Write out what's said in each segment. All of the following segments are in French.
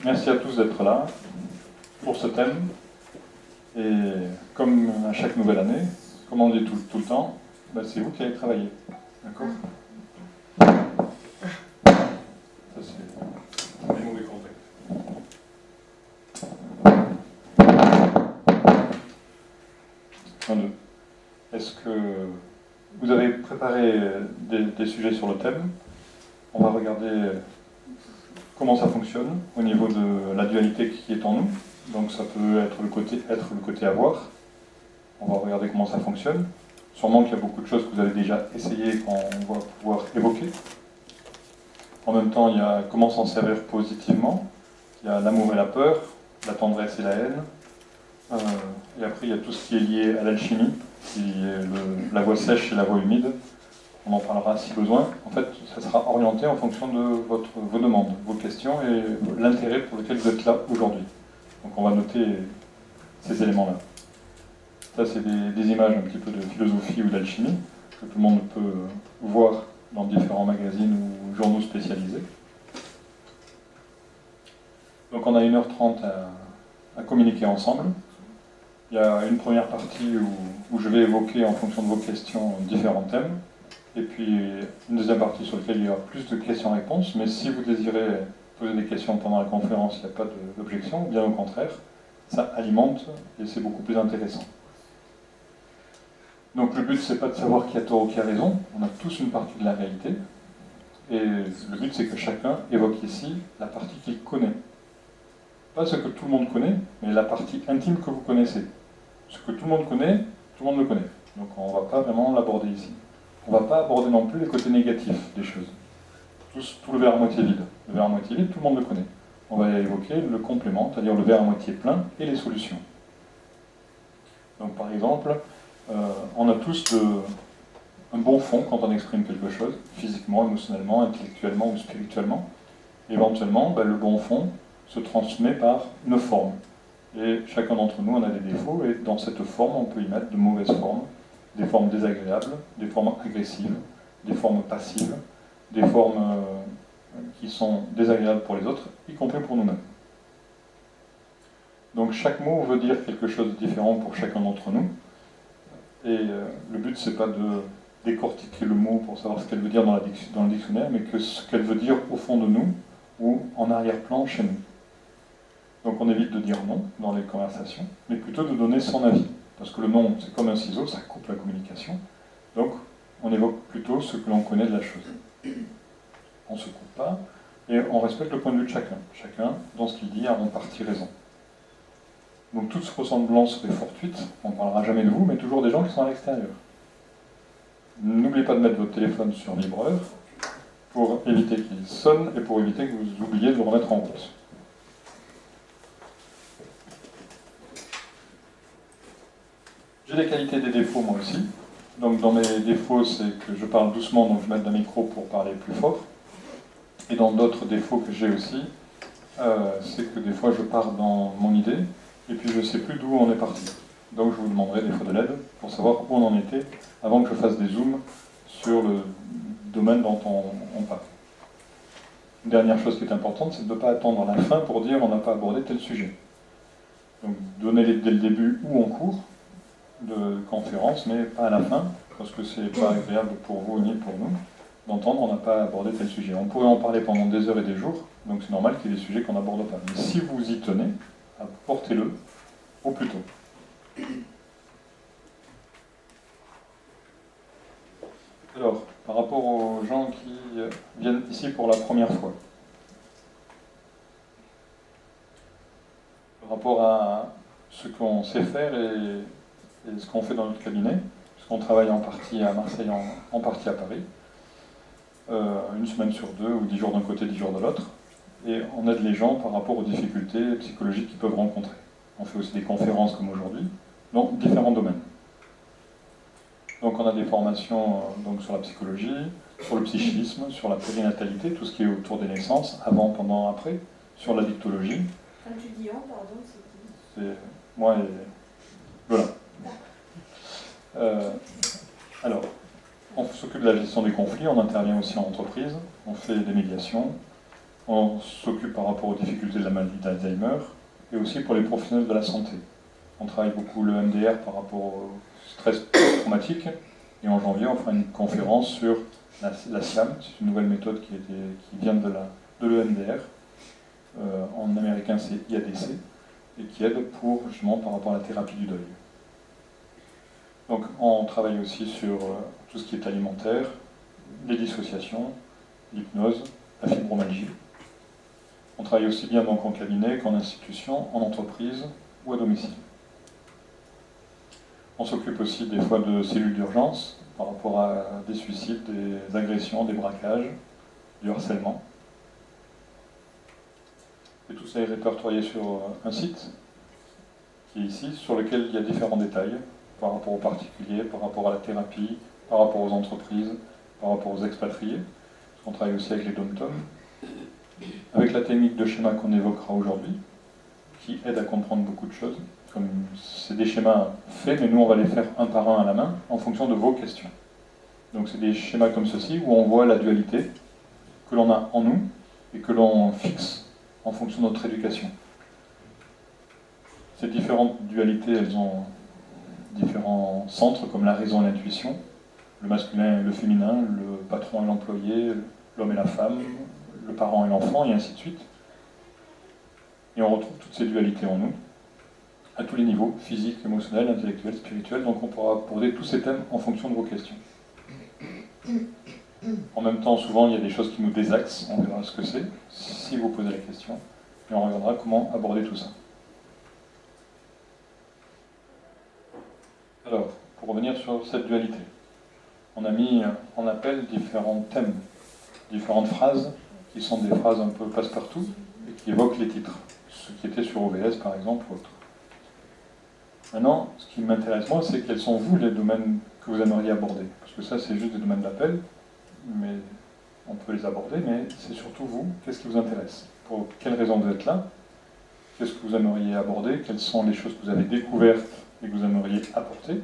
Merci à tous d'être là pour ce thème. Et comme à chaque nouvelle année, comme on le dit tout le temps, c'est vous qui allez travailler. D'accord? Ça, c'est des mauvais contacts. Un, deux. Est-ce que vous avez préparé des sujets sur le thème? On va regarder comment ça fonctionne au niveau de la dualité qui est en nous. Donc ça peut être le côté avoir. On va regarder comment ça fonctionne. Sûrement qu'il y a beaucoup de choses que vous avez déjà essayées qu'on va pouvoir évoquer. En même temps, il y a comment s'en servir positivement. Il y a l'amour et la peur, la tendresse et la haine. Et après, il y a tout ce qui est lié à l'alchimie, qui est la voie sèche et la voie humide. On en parlera si besoin. En fait, ça sera orienté en fonction de vos demandes, vos questions et l'intérêt pour lequel vous êtes là aujourd'hui. Donc on va noter ces éléments-là. Ça, c'est des images un petit peu de philosophie ou d'alchimie que tout le monde peut voir dans différents magazines ou journaux spécialisés. Donc on a 1h30 à communiquer ensemble. Il y a une première partie où je vais évoquer en fonction de vos questions différents thèmes. Et puis une deuxième partie sur laquelle il y aura plus de questions-réponses. Mais si vous désirez poser des questions pendant la conférence, il n'y a pas d'objection. Bien au contraire, ça alimente et c'est beaucoup plus intéressant. Donc le but, c'est pas de savoir qui a tort ou qui a raison. On a tous une partie de la réalité. Et le but, c'est que chacun évoque ici la partie qu'il connaît. Pas ce que tout le monde connaît, mais la partie intime que vous connaissez. Ce que tout le monde connaît, tout le monde le connaît. Donc on ne va pas vraiment l'aborder ici. On ne va pas aborder non plus les côtés négatifs des choses. Tout le verre à moitié vide. Le verre à moitié vide, tout le monde le connaît. On va évoquer le complément, c'est-à-dire le verre à moitié plein et les solutions. Donc par exemple, on a tous un bon fond quand on exprime quelque chose, physiquement, émotionnellement, intellectuellement ou spirituellement. Éventuellement, le bon fond se transmet par une forme. Et chacun d'entre nous en a des défauts, et dans cette forme, on peut y mettre de mauvaises formes, des formes désagréables, des formes agressives, des formes passives, des formes qui sont désagréables pour les autres, y compris pour nous-mêmes. Donc chaque mot veut dire quelque chose de différent pour chacun d'entre nous. Et le but, c'est pas de décortiquer le mot pour savoir ce qu'elle veut dire dans le dictionnaire, mais que ce qu'elle veut dire au fond de nous, ou en arrière-plan chez nous. Donc on évite de dire non dans les conversations, mais plutôt de donner son avis. Parce que le non, c'est comme un ciseau, ça coupe la communication. Donc on évoque plutôt ce que l'on connaît de la chose. On ne se coupe pas, et on respecte le point de vue de chacun. Chacun, dans ce qu'il dit, a en partie raison. Donc toute ressemblance serait fortuite, on ne parlera jamais de vous, mais toujours des gens qui sont à l'extérieur. N'oubliez pas de mettre votre téléphone sur vibreur, pour éviter qu'il sonne, et pour éviter que vous oubliez de le remettre en route. J'ai les qualités et des défauts moi aussi. Donc dans mes défauts, c'est que je parle doucement, donc je mets un micro pour parler plus fort. Et dans d'autres défauts que j'ai aussi, c'est que des fois je pars dans mon idée, et puis je ne sais plus d'où on est parti. Donc je vous demanderai des fois de l'aide pour savoir où on en était, avant que je fasse des zooms sur le domaine dont on parle. Une dernière chose qui est importante, c'est de ne pas attendre la fin pour dire on n'a pas abordé tel sujet. Donc donner dès le début où on court de conférence, mais pas à la fin, parce que c'est pas agréable pour vous ni pour nous d'entendre on n'a pas abordé tel sujet. On pourrait en parler pendant des heures et des jours, donc c'est normal qu'il y ait des sujets qu'on n'aborde pas. Mais si vous y tenez, apportez-le au plus tôt. Alors, par rapport aux gens qui viennent ici pour la première fois, par rapport à ce qu'on sait faire et ce qu'on fait dans notre cabinet, puisqu'on travaille en partie à Marseille, en partie à Paris, une semaine sur 2, ou 10 jours d'un côté, 10 jours de l'autre, et on aide les gens par rapport aux difficultés psychologiques qu'ils peuvent rencontrer. On fait aussi des conférences comme aujourd'hui, dans différents domaines. Donc on a des formations donc, sur la psychologie, sur le psychisme, sur la périnatalité, tout ce qui est autour des naissances, avant, pendant, après, sur la dictologie. Quand tu dis on, pardon, c'est qui? C'est moi et... Voilà. Alors, on s'occupe de la gestion des conflits, on intervient aussi en entreprise, on fait des médiations, On s'occupe par rapport aux difficultés de la maladie d'Alzheimer et aussi pour les professionnels de la santé. On travaille beaucoup le MDR par rapport au stress traumatique et en janvier on fera une conférence sur la SIAM, c'est une nouvelle méthode qui vient de l'EMDR. En américain c'est IADC et qui aide pour justement par rapport à la thérapie du deuil. Donc on travaille aussi sur tout ce qui est alimentaire, les dissociations, l'hypnose, la fibromyalgie. On travaille aussi bien donc en cabinet qu'en institution, en entreprise ou à domicile. On s'occupe aussi des fois de cellules d'urgence par rapport à des suicides, des agressions, des braquages, du harcèlement. Et tout ça est répertorié sur un site qui est ici, sur lequel il y a différents détails par rapport aux particuliers, par rapport à la thérapie, par rapport aux entreprises, par rapport aux expatriés. On travaille aussi avec les dom-toms, avec la technique de schéma qu'on évoquera aujourd'hui, qui aide à comprendre beaucoup de choses. Comme c'est des schémas faits, mais nous on va les faire un par un à la main en fonction de vos questions. Donc c'est des schémas comme ceci où on voit la dualité que l'on a en nous et que l'on fixe en fonction de notre éducation. Ces différentes dualités, elles ont différents centres comme la raison et l'intuition, le masculin et le féminin, le patron et l'employé, l'homme et la femme, le parent et l'enfant, et ainsi de suite. Et on retrouve toutes ces dualités en nous, à tous les niveaux, physique, émotionnel, intellectuel, spirituel, donc on pourra aborder tous ces thèmes en fonction de vos questions. En même temps, souvent, il y a des choses qui nous désaxent, on verra ce que c'est, si vous posez la question, et on regardera comment aborder tout ça. Alors, pour revenir sur cette dualité, on a mis en appel différents thèmes, différentes phrases, qui sont des phrases un peu passe-partout, et qui évoquent les titres, ce qui était sur OBS par exemple, ou autre. Maintenant, ce qui m'intéresse moi, c'est quels sont vous les domaines que vous aimeriez aborder. Parce que ça, c'est juste des domaines d'appel, mais on peut les aborder, mais c'est surtout vous, qu'est-ce qui vous intéresse? Pour quelles raisons vous êtes là? Qu'est-ce que vous aimeriez aborder? Quelles sont les choses que vous avez découvertes et que vous aimeriez apporter?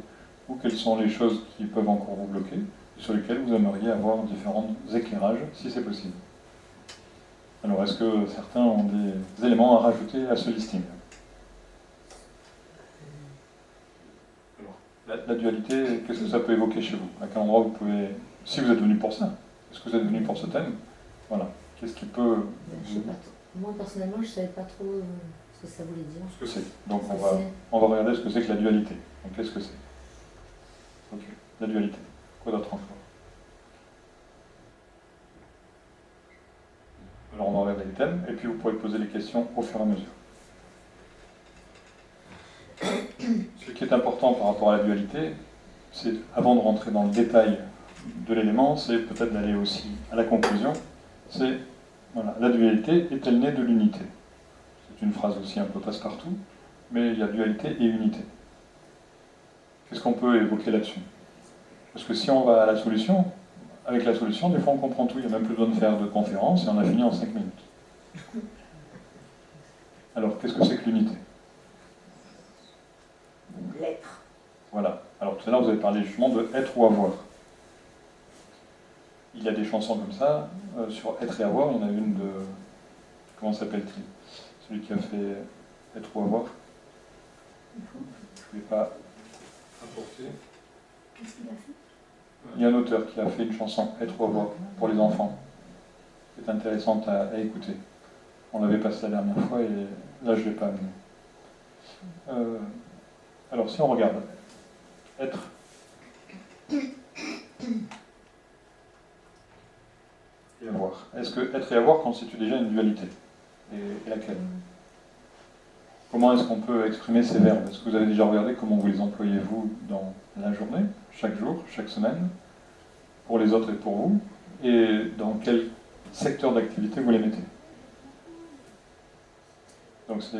Ou quelles sont les choses qui peuvent encore vous bloquer, et sur lesquelles vous aimeriez avoir différents éclairages, si c'est possible. Alors, est-ce que certains ont des éléments à rajouter à ce listing? Alors, la dualité, qu'est-ce que ça peut évoquer chez vous? À quel endroit vous pouvez... Si vous êtes venu pour ça, est-ce que vous êtes venu pour ce thème? Voilà. Qu'est-ce qui peut... Je sais pas. Moi, personnellement, je ne savais pas trop ce que ça voulait dire. Ce que c'est. Donc, on va regarder ce que c'est que la dualité. Donc, qu'est-ce que c'est? Ok. La dualité. Quoi d'autre encore? Alors, on va regarder les thèmes, et puis vous pourrez poser les questions au fur et à mesure. Ce qui est important par rapport à la dualité, c'est, avant de rentrer dans le détail de l'élément, c'est peut-être d'aller aussi à la conclusion. C'est, voilà, la dualité est-elle née de l'unité? C'est une phrase aussi un peu passe-partout, mais il y a dualité et unité. Qu'est-ce qu'on peut évoquer là-dessus? Parce que si on va à la solution, avec la solution, des fois on comprend tout, il n'y a même plus besoin de faire de conférence et on a fini en 5 minutes. Alors, qu'est-ce que c'est que l'unité? L'être. Voilà. Alors tout à l'heure vous avez parlé justement de être ou avoir. Il y a des chansons comme ça, sur être et avoir, il y en a une de... Comment s'appelle-t-il? Celui qui a fait être ou avoir. Je ne vais pas apporter. Qu'est-ce qu'il a fait? Il y a un auteur qui a fait une chanson être ou avoir pour les enfants. C'est intéressante à écouter. On l'avait passé la dernière fois et là je ne l'ai pas amené. Alors si on regarde, être. Et avoir. Est-ce que être et avoir constitue déjà une dualité? Et laquelle? Comment est-ce qu'on peut exprimer ces verbes? Est-ce que vous avez déjà regardé comment vous les employez vous dans la journée, chaque jour, chaque semaine, pour les autres et pour vous? Et dans quel secteur d'activité vous les mettez? Donc c'est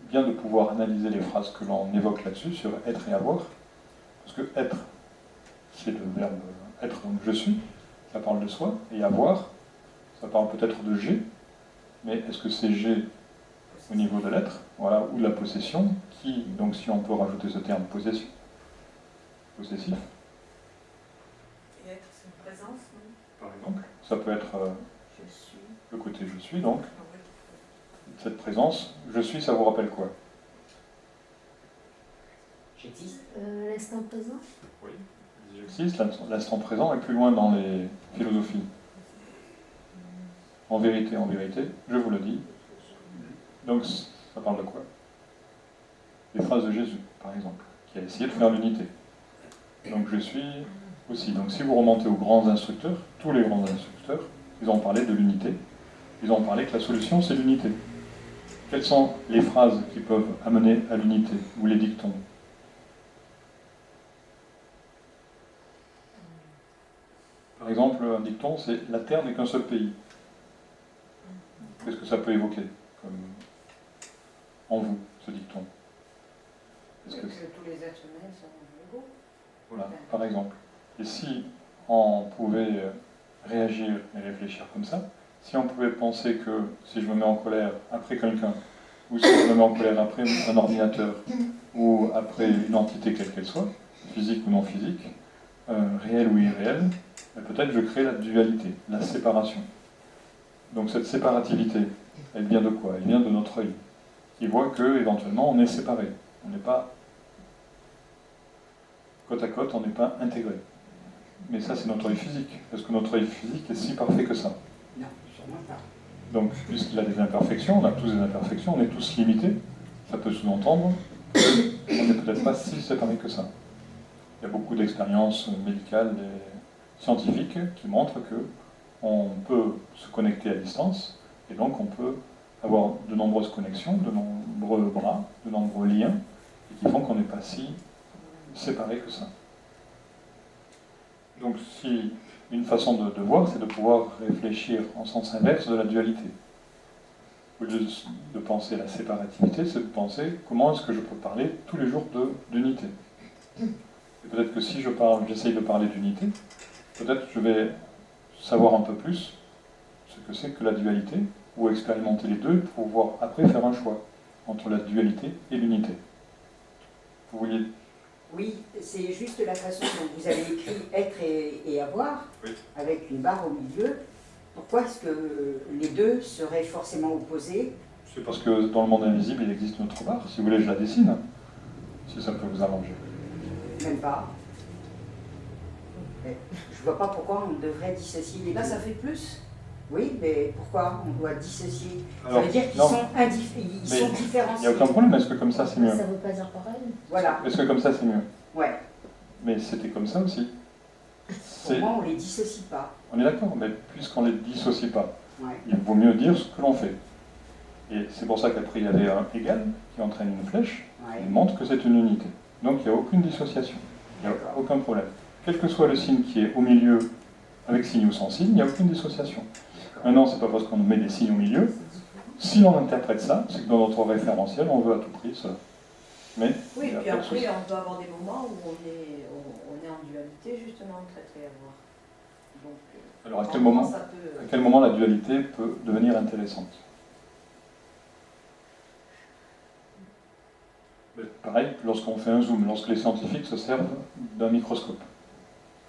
bien de pouvoir analyser les phrases que l'on évoque là-dessus, sur être et avoir. Parce que être, c'est le verbe être, donc je suis, ça parle de soi, et avoir, ça parle peut-être de j'ai, mais est-ce que c'est j'ai au niveau de l'être, voilà, ou de la possession, qui, donc si on peut rajouter ce terme possession, possessif. Et être, c'est une présence, non? Par exemple, ça peut être Je suis. Le côté je suis, donc, cette présence, je suis, ça vous rappelle quoi? J'existe. L'instant présent. Oui. J'existe, l'instant présent est plus loin dans les philosophies. En vérité, je vous le dis. Donc, ça parle de quoi? Les phrases de Jésus, par exemple, qui a essayé de faire l'unité. Donc, je suis aussi. Donc, si vous remontez aux grands instructeurs, tous les grands instructeurs, ils ont parlé de l'unité. Ils ont parlé que la solution, c'est l'unité. Quelles sont les phrases qui peuvent amener à l'unité, ou les dictons? Par exemple, un dicton, c'est « la Terre n'est qu'un seul pays ». Qu'est-ce que ça peut évoquer comme en vous, ce dicton? Que tous les êtres humains sont égaux. Voilà, par exemple. Et si on pouvait réagir et réfléchir comme ça, si on pouvait penser que si je me mets en colère après quelqu'un, ou si je me mets en colère après un ordinateur, ou après une entité quelle qu'elle soit, physique ou non physique, réelle ou irréelle, peut-être je crée la dualité, la séparation. Donc cette séparativité, elle vient de quoi? Elle vient de notre œil, qui voit que éventuellement on est séparé. On n'est pas côte à côte, on n'est pas intégré. Mais ça, c'est notre œil physique, parce que notre œil physique est si parfait que ça. Non, sûrement pas. Donc, puisqu'il a des imperfections, on a tous des imperfections, on est tous limités, ça peut sous-entendre qu'on n'est peut-être pas si séparés que ça. Il y a beaucoup d'expériences médicales et scientifiques qui montrent qu'on peut se connecter à distance, et donc on peut avoir de nombreuses connexions, de nombreux bras, de nombreux liens, et qui font qu'on n'est pas si séparés que ça. Donc, si une façon de voir, c'est de pouvoir réfléchir en sens inverse de la dualité. Au lieu de penser à la séparativité, c'est de penser comment est-ce que je peux parler tous les jours d'unité. Et peut-être que si j'essaye de parler d'unité, peut-être je vais savoir un peu plus ce que c'est que la dualité, ou expérimenter les deux pour pouvoir après faire un choix entre la dualité et l'unité. Vous vouliez... Oui, c'est juste la façon dont vous avez écrit être et avoir, Oui. avec une barre au milieu. Pourquoi est-ce que les deux seraient forcément opposés? C'est parce que dans le monde invisible, il existe une autre barre. Si vous voulez, je la dessine, si ça peut vous arranger. Même pas. Mais je vois pas pourquoi on devrait dissocier les deux. Là, ça fait plus. Oui, mais pourquoi on doit dissocier? Alors, ça veut dire qu'ils non, sont, mais sont il n'y différenciés. a aucun problème. Est-ce que comme ça, c'est mieux? Ça veut pas dire pareil. Voilà, Est-ce que comme ça, c'est mieux? ouais. Mais c'était comme ça aussi. Pour moi, on les dissocie pas. On est d'accord, mais puisqu'on ne les dissocie pas, Ouais. il vaut mieux dire ce que l'on fait. Et c'est pour ça qu'après, il y avait un égal qui entraîne une flèche, Ouais. il montre que c'est une unité. Donc il n'y a aucune dissociation. Il n'y a D'accord. aucun problème. Quel que soit le signe qui est au milieu, avec signe ou sans signe, il n'y a aucune dissociation. Maintenant, c'est pas parce qu'on met des signes au milieu. Si l'on interprète ça, c'est que dans notre référentiel, on veut à tout prix ça. Mais Oui, il y a puis pas de souci. après, on peut avoir des moments où on est en dualité, justement, entre être et avoir. Donc, Alors à quel moment la dualité peut devenir intéressante? Mais pareil, lorsqu'on fait un zoom, lorsque les scientifiques se servent d'un microscope.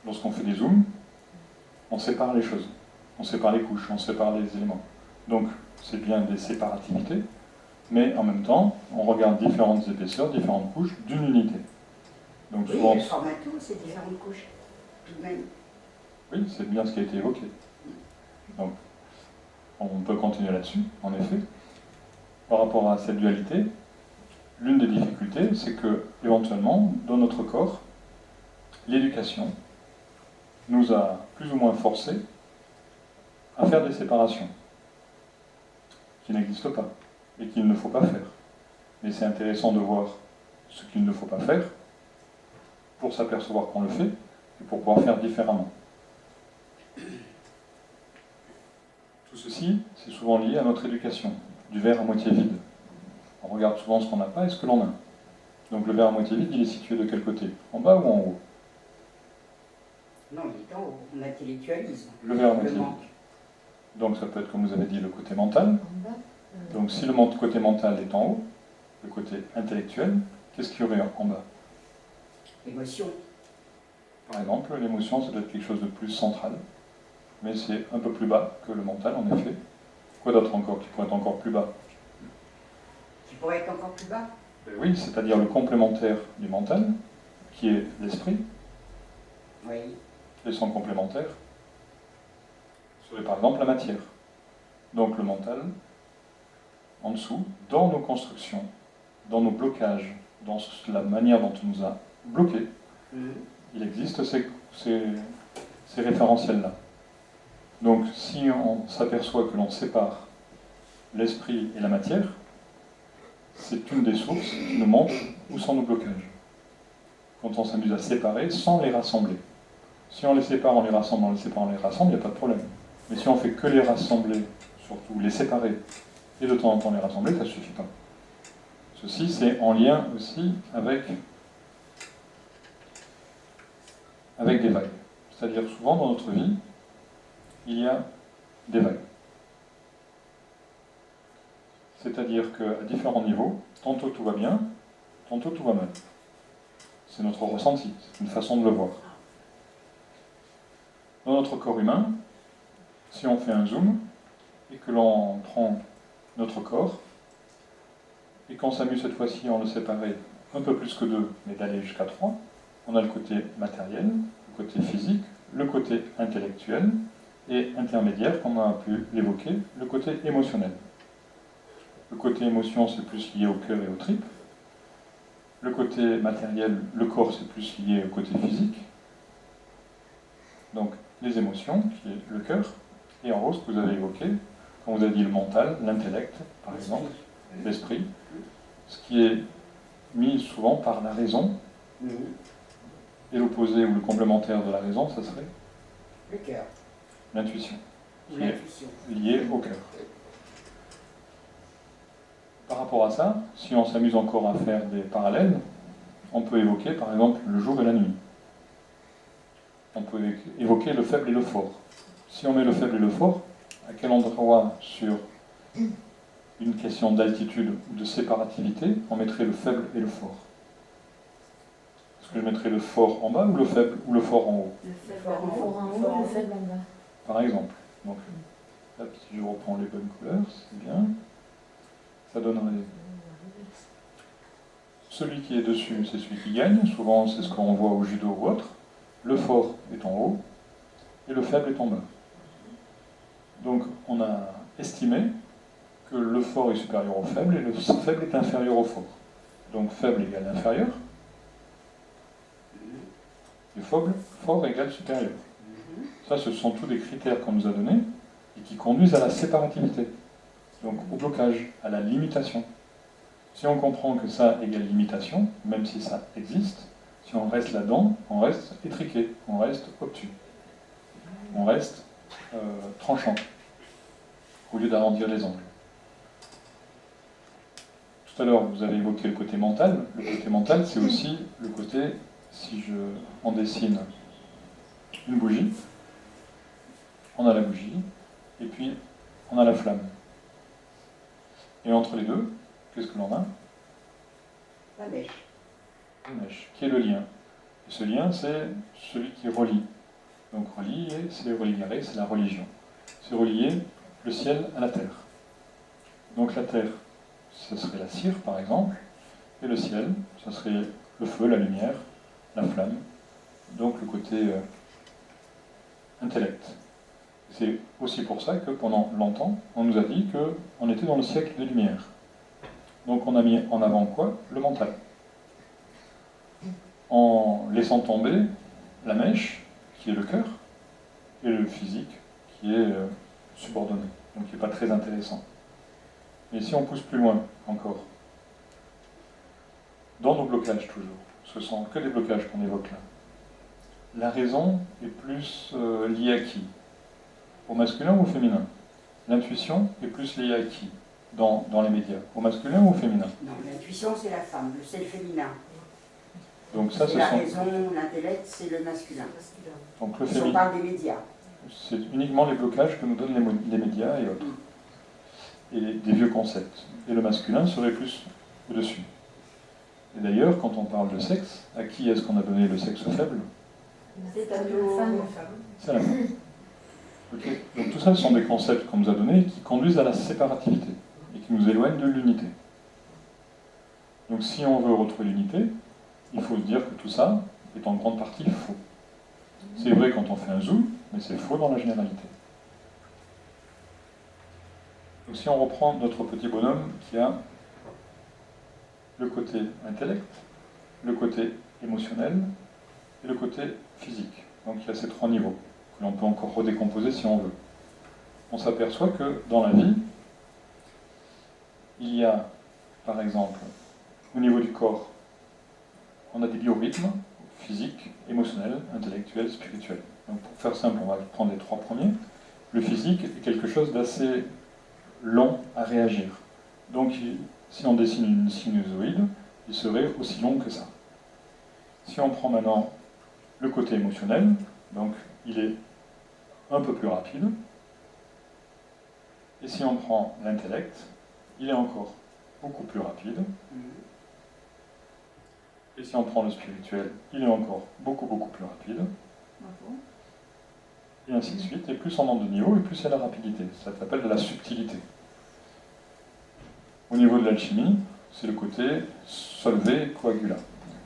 Lorsqu'on fait des zooms, on sépare les choses, on sépare les couches, on sépare les éléments. Donc c'est bien des séparativités, mais en même temps, on regarde différentes épaisseurs, différentes couches d'une unité. Donc Oui, souvent, le format tout, c'est différentes couches. Tout de même. oui, c'est bien ce qui a été évoqué. Donc on peut continuer là-dessus, en effet. Par rapport à cette dualité, l'une des difficultés, c'est que, éventuellement, dans notre corps, l'éducation nous a plus ou moins forcés à faire des séparations qui n'existent pas et qu'il ne faut pas faire. Mais c'est intéressant de voir ce qu'il ne faut pas faire pour s'apercevoir qu'on le fait et pour pouvoir faire différemment. Tout ceci, c'est souvent lié à notre éducation, du verre à moitié vide. On regarde souvent ce qu'on n'a pas et ce que l'on a. Donc le verre à moitié vide, il est situé de quel côté? En bas ou en haut? Non, il est en haut. On intellectualise. Le verre à Le moitié vide. manque. Donc ça peut être, comme vous avez dit, le côté mental. En bas. Donc si le côté mental est en haut, le côté intellectuel, qu'est-ce qu'il y aurait en bas? Émotion. Par exemple, l'émotion, ça doit être quelque chose de plus central. mais c'est un peu plus bas que le mental, en effet. Quoi d'autre encore qui pourrait être encore plus bas? Qui pourrait être encore plus bas? Oui, c'est-à-dire le complémentaire du mental, qui est l'esprit, Oui. et son complémentaire serait par exemple la matière. Donc le mental, en dessous, dans nos constructions, dans nos blocages, dans la manière dont on nous a bloqués, il existe ces référentiels-là. Donc si on s'aperçoit que l'on sépare l'esprit et la matière, c'est une des sources qui nous montre où sont nos blocages. Quand on s'amuse à séparer sans les rassembler. Si on les sépare, on les rassemble, on les sépare, on les rassemble, il n'y a pas de problème. Mais si on fait que les rassembler, surtout les séparer, et de temps en temps les rassembler, ça ne suffit pas. Ceci, c'est en lien aussi avec des vagues. C'est-à-dire souvent dans notre vie, il y a des vagues. C'est-à-dire qu'à différents niveaux, tantôt tout va bien, tantôt tout va mal. C'est notre ressenti, c'est une façon de le voir. Dans notre corps humain, si on fait un zoom, et que l'on prend notre corps, et qu'on s'amuse cette fois-ci à en le séparer un peu plus que 2, mais d'aller jusqu'à 3, on a le côté matériel, le côté physique, le côté intellectuel, et intermédiaire, comme on a pu l'évoquer, le côté émotionnel. Le côté émotion, c'est plus lié au cœur et aux tripes. Le côté matériel, le corps, c'est plus lié au côté physique. Donc, les émotions, qui est le cœur, et en haut, ce que vous avez évoqué, quand vous avez dit le mental, l'intellect, par exemple, l'esprit, ce qui est mis souvent par la raison, et l'opposé ou le complémentaire de la raison, ça serait Le cœur. l'intuition, qui est L'intuition. liée au cœur. Par rapport à ça, si on s'amuse encore à faire des parallèles, on peut évoquer par exemple le jour et la nuit. On peut évoquer le faible et le fort. Si on met le faible et le fort, à quel endroit sur une question d'altitude ou de séparativité on mettrait le faible et le fort? Est-ce que je mettrais le fort en bas ou le faible ou le fort en haut? Le fort en haut, le faible en bas. Par exemple. Donc, hop, si je reprends les bonnes couleurs, c'est bien. Ça donnerait... Celui qui est dessus, c'est celui qui gagne. Souvent, c'est ce qu'on voit au judo ou autre. Le fort est en haut et le faible est en bas. Donc, on a estimé que le fort est supérieur au faible et le faible est inférieur au fort. Donc, faible égale inférieur et fort égale supérieur. Ça, ce sont tous des critères qu'on nous a donnés et qui conduisent à la séparativité. Donc, au blocage, à la limitation. Si on comprend que ça égale limitation, même si ça existe, si on reste là-dedans, on reste étriqué, on reste obtus, on reste tranchant, au lieu d'arrondir les angles. Tout à l'heure, vous avez évoqué le côté mental. Le côté mental, c'est aussi le côté, si on dessine une bougie, on a la bougie, et puis on a la flamme. Et entre les deux, qu'est-ce que l'on a? La mèche. La mèche, qui est le lien. Et ce lien, c'est celui qui relie. Donc relier, c'est relier, c'est la religion. C'est relier le ciel à la terre. Donc la terre, ce serait la cire, par exemple, et le ciel, ce serait le feu, la lumière, la flamme, donc le côté intellect. C'est aussi pour ça que pendant longtemps, on nous a dit qu'on était dans le siècle des Lumières. Donc on a mis en avant quoi? Le mental. En laissant tomber la mèche, qui est le cœur, et le physique, qui est subordonné, donc qui n'est pas très intéressant. Mais si on pousse plus loin encore, dans nos blocages toujours, ce sont que des blocages qu'on évoque là. La raison est plus liée à qui? Au masculin ou au féminin? L'intuition est plus liée à qui dans les médias? Au masculin ou au féminin? Non, l'intuition, c'est la femme, c'est le féminin. Donc ça, c'est la raison, l'intellect, c'est le masculin. Donc le Si on féminin, parle des médias. c'est uniquement les blocages que nous donnent les médias et autres. Et des vieux concepts. Et le masculin serait plus au-dessus. Et d'ailleurs, quand on parle de sexe, à qui est-ce qu'on a donné le sexe faible? C'est à nos femmes. C'est à la femme. Ok. Donc tout ça, ce sont des concepts qu'on nous a donnés qui conduisent à la séparativité et qui nous éloignent de l'unité. Donc si on veut retrouver l'unité, il faut se dire que tout ça est en grande partie faux. C'est vrai quand on fait un zoom, mais c'est faux dans la généralité. Donc si on reprend notre petit bonhomme qui a le côté intellect, le côté émotionnel et le côté physique. Donc il y a ces trois niveaux que l'on peut encore redécomposer si on veut. On s'aperçoit que dans la vie, il y a, par exemple, au niveau du corps, on a des biorhythmes physiques, émotionnels, intellectuels, spirituels. Donc pour faire simple, on va prendre les trois premiers. Le physique est quelque chose d'assez long à réagir. Donc si on dessine une sinusoïde, il serait aussi long que ça. Si on prend maintenant le côté émotionnel, donc il est un peu plus rapide. Et si on prend l'intellect, il est encore beaucoup plus rapide. Et si on prend le spirituel, il est encore beaucoup plus rapide. Et ainsi de suite. Et plus on monte de niveau, et plus c'est la rapidité. Ça s'appelle de la subtilité. Au niveau de l'alchimie, c'est le côté solvé coagula.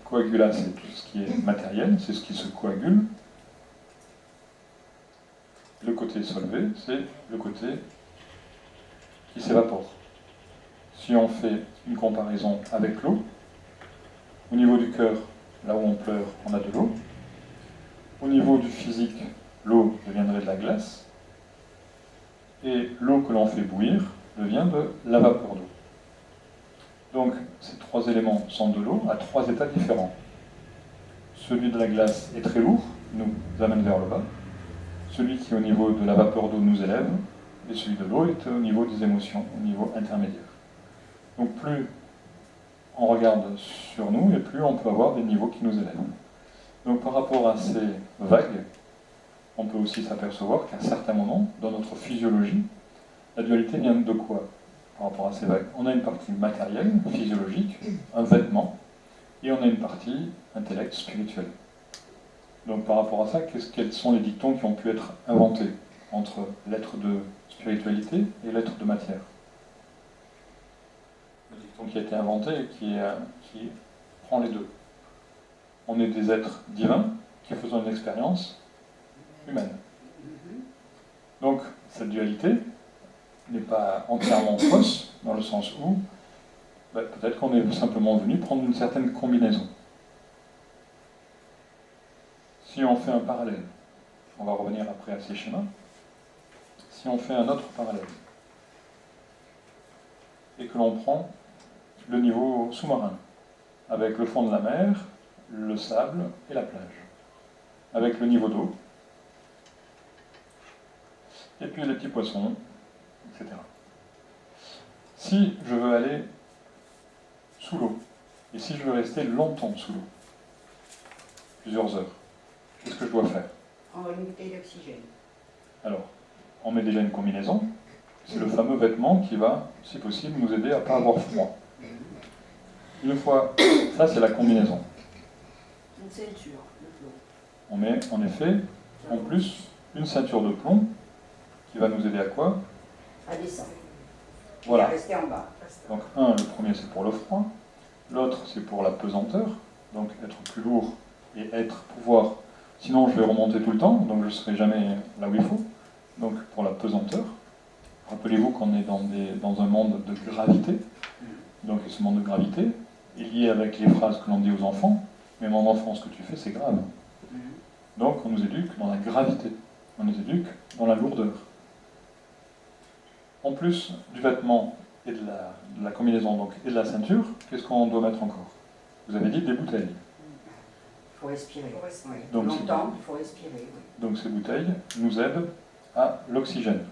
Coagula, c'est tout ce qui est matériel, c'est ce qui se coagule. Le côté solvé, c'est le côté qui s'évapore. Si on fait une comparaison avec l'eau, au niveau du cœur, là où on pleure, on a de l'eau. Au niveau du physique, l'eau deviendrait de la glace. Et l'eau que l'on fait bouillir devient de la vapeur d'eau. Donc, ces trois éléments sont de l'eau à trois états différents. Celui de la glace est très lourd, nous amène vers le bas. Celui qui est au niveau de la vapeur d'eau nous élève. Et celui de l'eau est au niveau des émotions, au niveau intermédiaire. Donc, plus on regarde sur nous, et plus on peut avoir des niveaux qui nous élèvent. Donc par rapport à ces vagues, on peut aussi s'apercevoir qu'à certains moments, dans notre physiologie, la dualité vient de quoi par rapport à ces vagues? On a une partie matérielle, physiologique, un vêtement, et on a une partie intellect, spirituelle. Donc par rapport à ça, quels sont les dictons qui ont pu être inventés entre l'être de spiritualité et l'être de matière? Le dicton qui a été inventé et qui prend les deux. On est des êtres divins qui faisons une expérience humaine. Donc, cette dualité n'est pas entièrement fausse, dans le sens où peut-être qu'on est simplement venu prendre une certaine combinaison. Si on fait un parallèle, on va revenir après à ces schémas, si on fait un autre parallèle, et que l'on prend le niveau sous-marin, avec le fond de la mer, le sable et la plage, avec le niveau d'eau, et puis les petits poissons, etc. Si je veux aller sous l'eau, et si je veux rester longtemps sous l'eau, plusieurs heures, qu'est-ce que je dois faire? Prendre une bouteille d'oxygène. Alors, on met déjà une combinaison, c'est le fameux vêtement qui va, si possible, nous aider à ne pas avoir froid. Une fois, ça c'est la combinaison. Une ceinture de plomb. On met en effet, en plus, une ceinture de plomb qui va nous aider à quoi? À descendre. Voilà. Et à rester en bas. Donc le premier c'est pour le froid, l'autre c'est pour la pesanteur, donc être plus lourd et pouvoir, sinon je vais remonter tout le temps, donc je ne serai jamais là où il faut, donc pour la pesanteur. Rappelez-vous qu'on est dans un monde de gravité, donc ce monde de gravité est lié avec les phrases que l'on dit aux enfants, mais mon enfant, ce que tu fais c'est grave. Donc on nous éduque dans la gravité, on nous éduque dans la lourdeur. En plus du vêtement et de la combinaison donc, et de la ceinture, qu'est-ce qu'on doit mettre encore? Vous avez dit des bouteilles. Il faut respirer. Oui. Donc, longtemps, il faut respirer. Oui. Donc ces bouteilles nous aident à l'oxygène.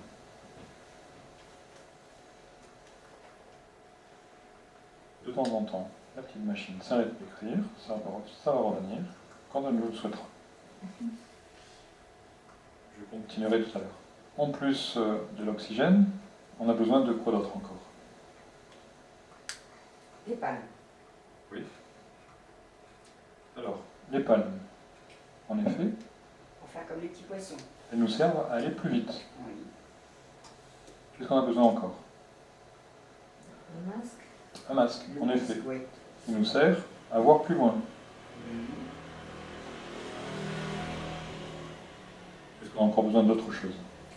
De temps en temps, la petite machine s'arrête d'écrire, ça va revenir quand elle le souhaitera. Je continuerai tout à l'heure. En plus de l'oxygène, on a besoin de quoi d'autre encore? Des palmes. Oui. Alors, les palmes, en effet. Pour faire comme les petits poissons. Elles nous servent à aller plus vite. Oui. Qu'est-ce qu'on a besoin encore? Le masque. Un masque, Le en masque, effet, oui. qui nous sert à voir plus loin. Est-ce qu'on a encore besoin d'autre chose,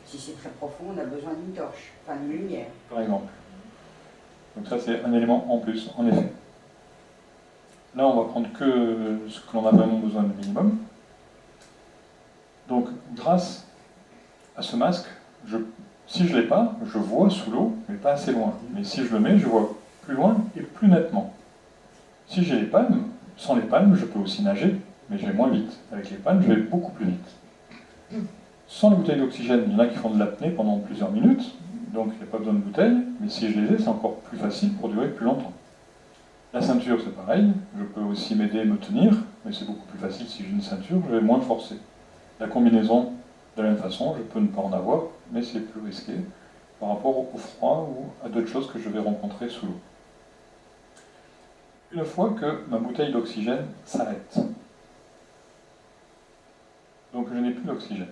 Si c'est très profond, on a besoin d'une torche, enfin d'une lumière. par exemple? Donc ça, c'est un élément en plus, en effet. Là, on va prendre que ce que l'on a vraiment besoin de minimum. Donc, grâce à ce masque, si je ne l'ai pas, je vois sous l'eau, mais pas assez loin. Mais si je le mets, je vois plus loin et plus nettement. Si j'ai les palmes, sans les palmes, je peux aussi nager, mais je vais moins vite. Avec les palmes, je vais beaucoup plus vite. Sans les bouteilles d'oxygène, il y en a qui font de l'apnée pendant plusieurs minutes, donc il n'y a pas besoin de bouteilles, mais si je les ai, c'est encore plus facile pour durer plus longtemps. La ceinture, c'est pareil, je peux aussi m'aider et me tenir, mais c'est beaucoup plus facile si j'ai une ceinture, je vais moins forcer. La combinaison, de la même façon, je peux ne pas en avoir, mais c'est plus risqué par rapport au froid ou à d'autres choses que je vais rencontrer sous l'eau. Une fois que ma bouteille d'oxygène s'arrête, donc je n'ai plus d'oxygène,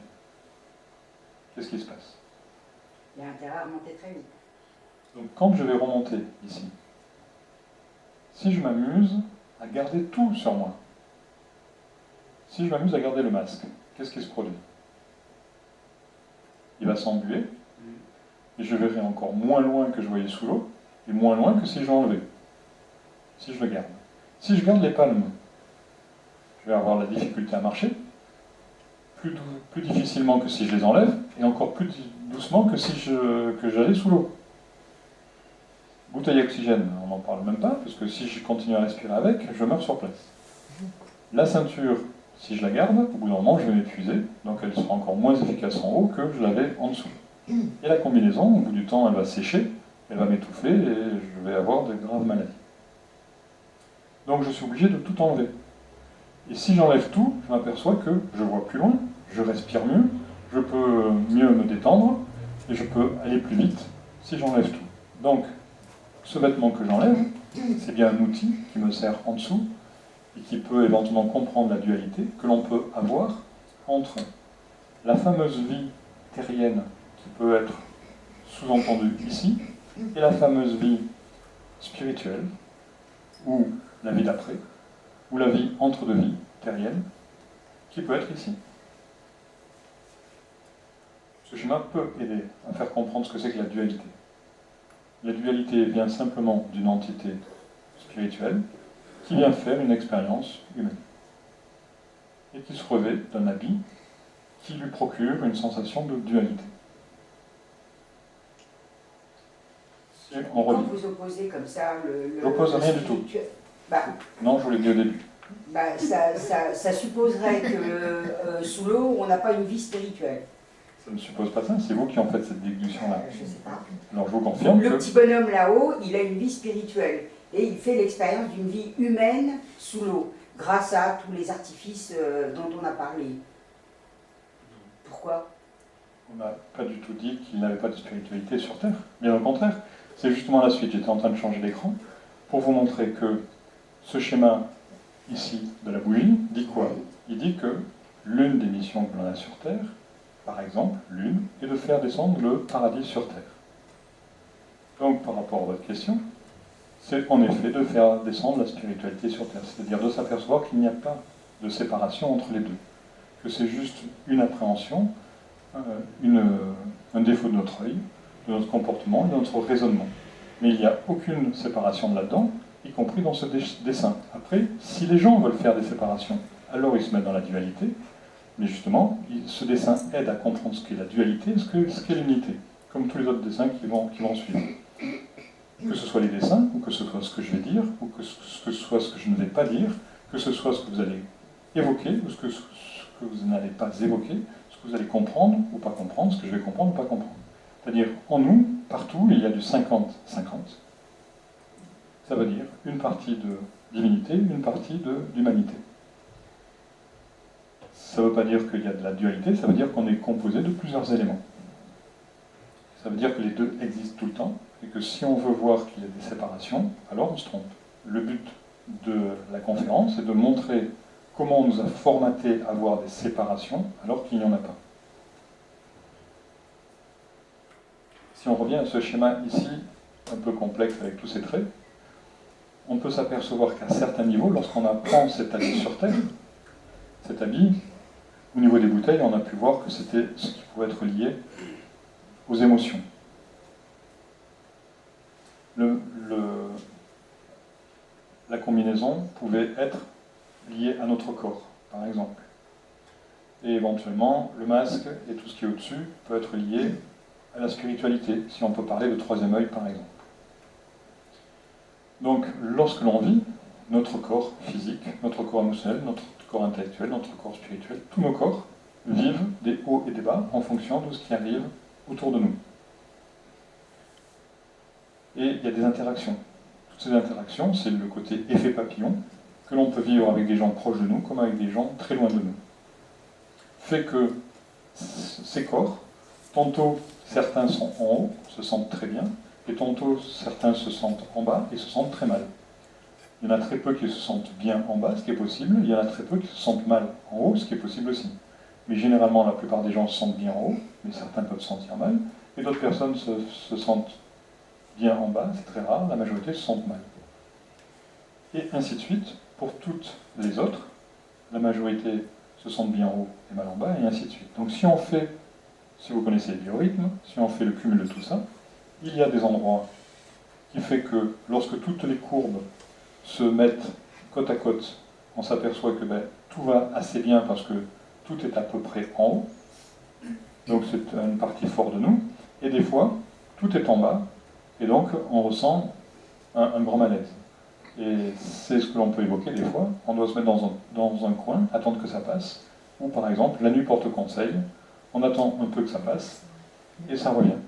qu'est-ce qui se passe? Il y a intérêt à remonter très vite. Donc quand je vais remonter ici, si je m'amuse à garder tout sur moi, si je m'amuse à garder le masque, qu'est-ce qui se produit? Il va s'embuer, et je verrai encore moins loin que je voyais sous l'eau, et moins loin que si je l'enlevais, si je le garde. Si je garde les palmes, je vais avoir la difficulté à marcher, plus difficilement que si je les enlève, et encore plus doucement que si j'allais sous l'eau. Bouteille d'oxygène, on n'en parle même pas, parce que si je continue à respirer avec, je meurs sur place. La ceinture, si je la garde, au bout d'un moment, je vais m'épuiser, donc elle sera encore moins efficace en haut que je l'avais en dessous. Et la combinaison, au bout du temps, elle va sécher, elle va m'étouffer, et je vais avoir de graves maladies. Donc je suis obligé de tout enlever. Et si j'enlève tout, je m'aperçois que je vois plus loin, je respire mieux, je peux mieux me détendre, et je peux aller plus vite si j'enlève tout. Donc, ce vêtement que j'enlève, c'est bien un outil qui me sert en dessous et qui peut éventuellement comprendre la dualité que l'on peut avoir entre la fameuse vie terrienne qui peut être sous-entendue ici et la fameuse vie spirituelle ou la vie d'après ou la vie entre deux vies terriennes qui peut être ici. Ce schéma peut aider à faire comprendre ce que c'est que la dualité. La dualité vient simplement d'une entité spirituelle qui vient faire une expérience humaine et qui se revêt d'un habit qui lui procure une sensation de dualité. Si on Quand relit. vous opposez comme ça J'oppose rien du tout. Bah, Non, je vous l'ai dit au début. bah, ça supposerait que sous l'eau, on n'a pas une vie spirituelle. Ça ne suppose pas ça, c'est vous qui en faites cette déduction-là. Je ne sais pas. Alors je vous confirme Le que petit bonhomme là-haut, il a une vie spirituelle. Et il fait l'expérience d'une vie humaine sous l'eau, grâce à tous les artifices dont on a parlé. Pourquoi? on n'a pas du tout dit qu'il n'avait pas de spiritualité sur Terre. Bien au contraire, c'est justement la suite. J'étais en train de changer d'écran pour vous montrer que ce schéma ici de la bougie dit quoi? Il dit que l'une des missions que l'on a sur Terre, par exemple, l'une, est de faire descendre le paradis sur Terre. Donc, par rapport à votre question, c'est en effet de faire descendre la spiritualité sur Terre, c'est-à-dire de s'apercevoir qu'il n'y a pas de séparation entre les deux, que c'est juste une appréhension, un défaut de notre œil, de notre comportement, de notre raisonnement. Mais il n'y a aucune séparation là-dedans, y compris dans ce dessin. Après, si les gens veulent faire des séparations, alors ils se mettent dans la dualité, mais justement, ce dessin aide à comprendre ce qu'est la dualité, ce qu'est l'unité, comme tous les autres dessins qui vont suivre. Que ce soit les dessins, ou que ce soit ce que je vais dire, ou que ce soit ce que je ne vais pas dire, que ce soit ce que vous allez évoquer, ou ce que vous n'allez pas évoquer, ce que vous allez comprendre ou pas comprendre, ce que je vais comprendre ou pas comprendre. C'est-à-dire, en nous, partout, il y a du 50-50. Ça veut dire une partie de divinité, une partie d'humanité. Ça ne veut pas dire qu'il y a de la dualité, ça veut dire qu'on est composé de plusieurs éléments. Ça veut dire que les deux existent tout le temps, et que si on veut voir qu'il y a des séparations, alors on se trompe. Le but de la conférence est de montrer comment on nous a formaté à voir des séparations alors qu'il n'y en a pas. Si on revient à ce schéma ici, un peu complexe avec tous ces traits, on peut s'apercevoir qu'à certains niveaux, lorsqu'on apprend cet habit sur Terre, cet habit, au niveau des bouteilles, on a pu voir que c'était ce qui pouvait être lié aux émotions. La combinaison pouvait être liée à notre corps, par exemple. Et éventuellement, le masque et tout ce qui est au-dessus peut être lié à la spiritualité, si on peut parler de troisième œil, par exemple. Donc, lorsque l'on vit, notre corps physique, notre corps émotionnel, notre corps intellectuel, notre corps spirituel, tous nos corps vivent des hauts et des bas en fonction de ce qui arrive autour de nous. Et il y a des interactions. Toutes ces interactions, c'est le côté effet papillon que l'on peut vivre avec des gens proches de nous comme avec des gens très loin de nous. Fait que ces corps, tantôt certains sont en haut, se sentent très bien, et tantôt certains se sentent en bas et se sentent très mal. Il y en a très peu qui se sentent bien en bas, ce qui est possible, il y en a très peu qui se sentent mal en haut, ce qui est possible aussi. Mais généralement, la plupart des gens se sentent bien en haut, mais certains peuvent se sentir mal, et d'autres personnes se sentent bien en bas, c'est très rare, la majorité se sentent mal. Et ainsi de suite, pour toutes les autres, la majorité se sentent bien en haut et mal en bas, et ainsi de suite. Donc si vous connaissez les biorhythmes, si on fait le cumul de tout ça, il y a des endroits qui fait que lorsque toutes les courbes se mettent côte à côte, on s'aperçoit que tout va assez bien parce que tout est à peu près en haut, donc c'est une partie forte de nous, et des fois, tout est en bas, et donc on ressent un grand malaise. Et c'est ce que l'on peut évoquer des fois, on doit se mettre dans un coin, attendre que ça passe, ou par exemple, la nuit porte conseil, on attend un peu que ça passe, et ça revient.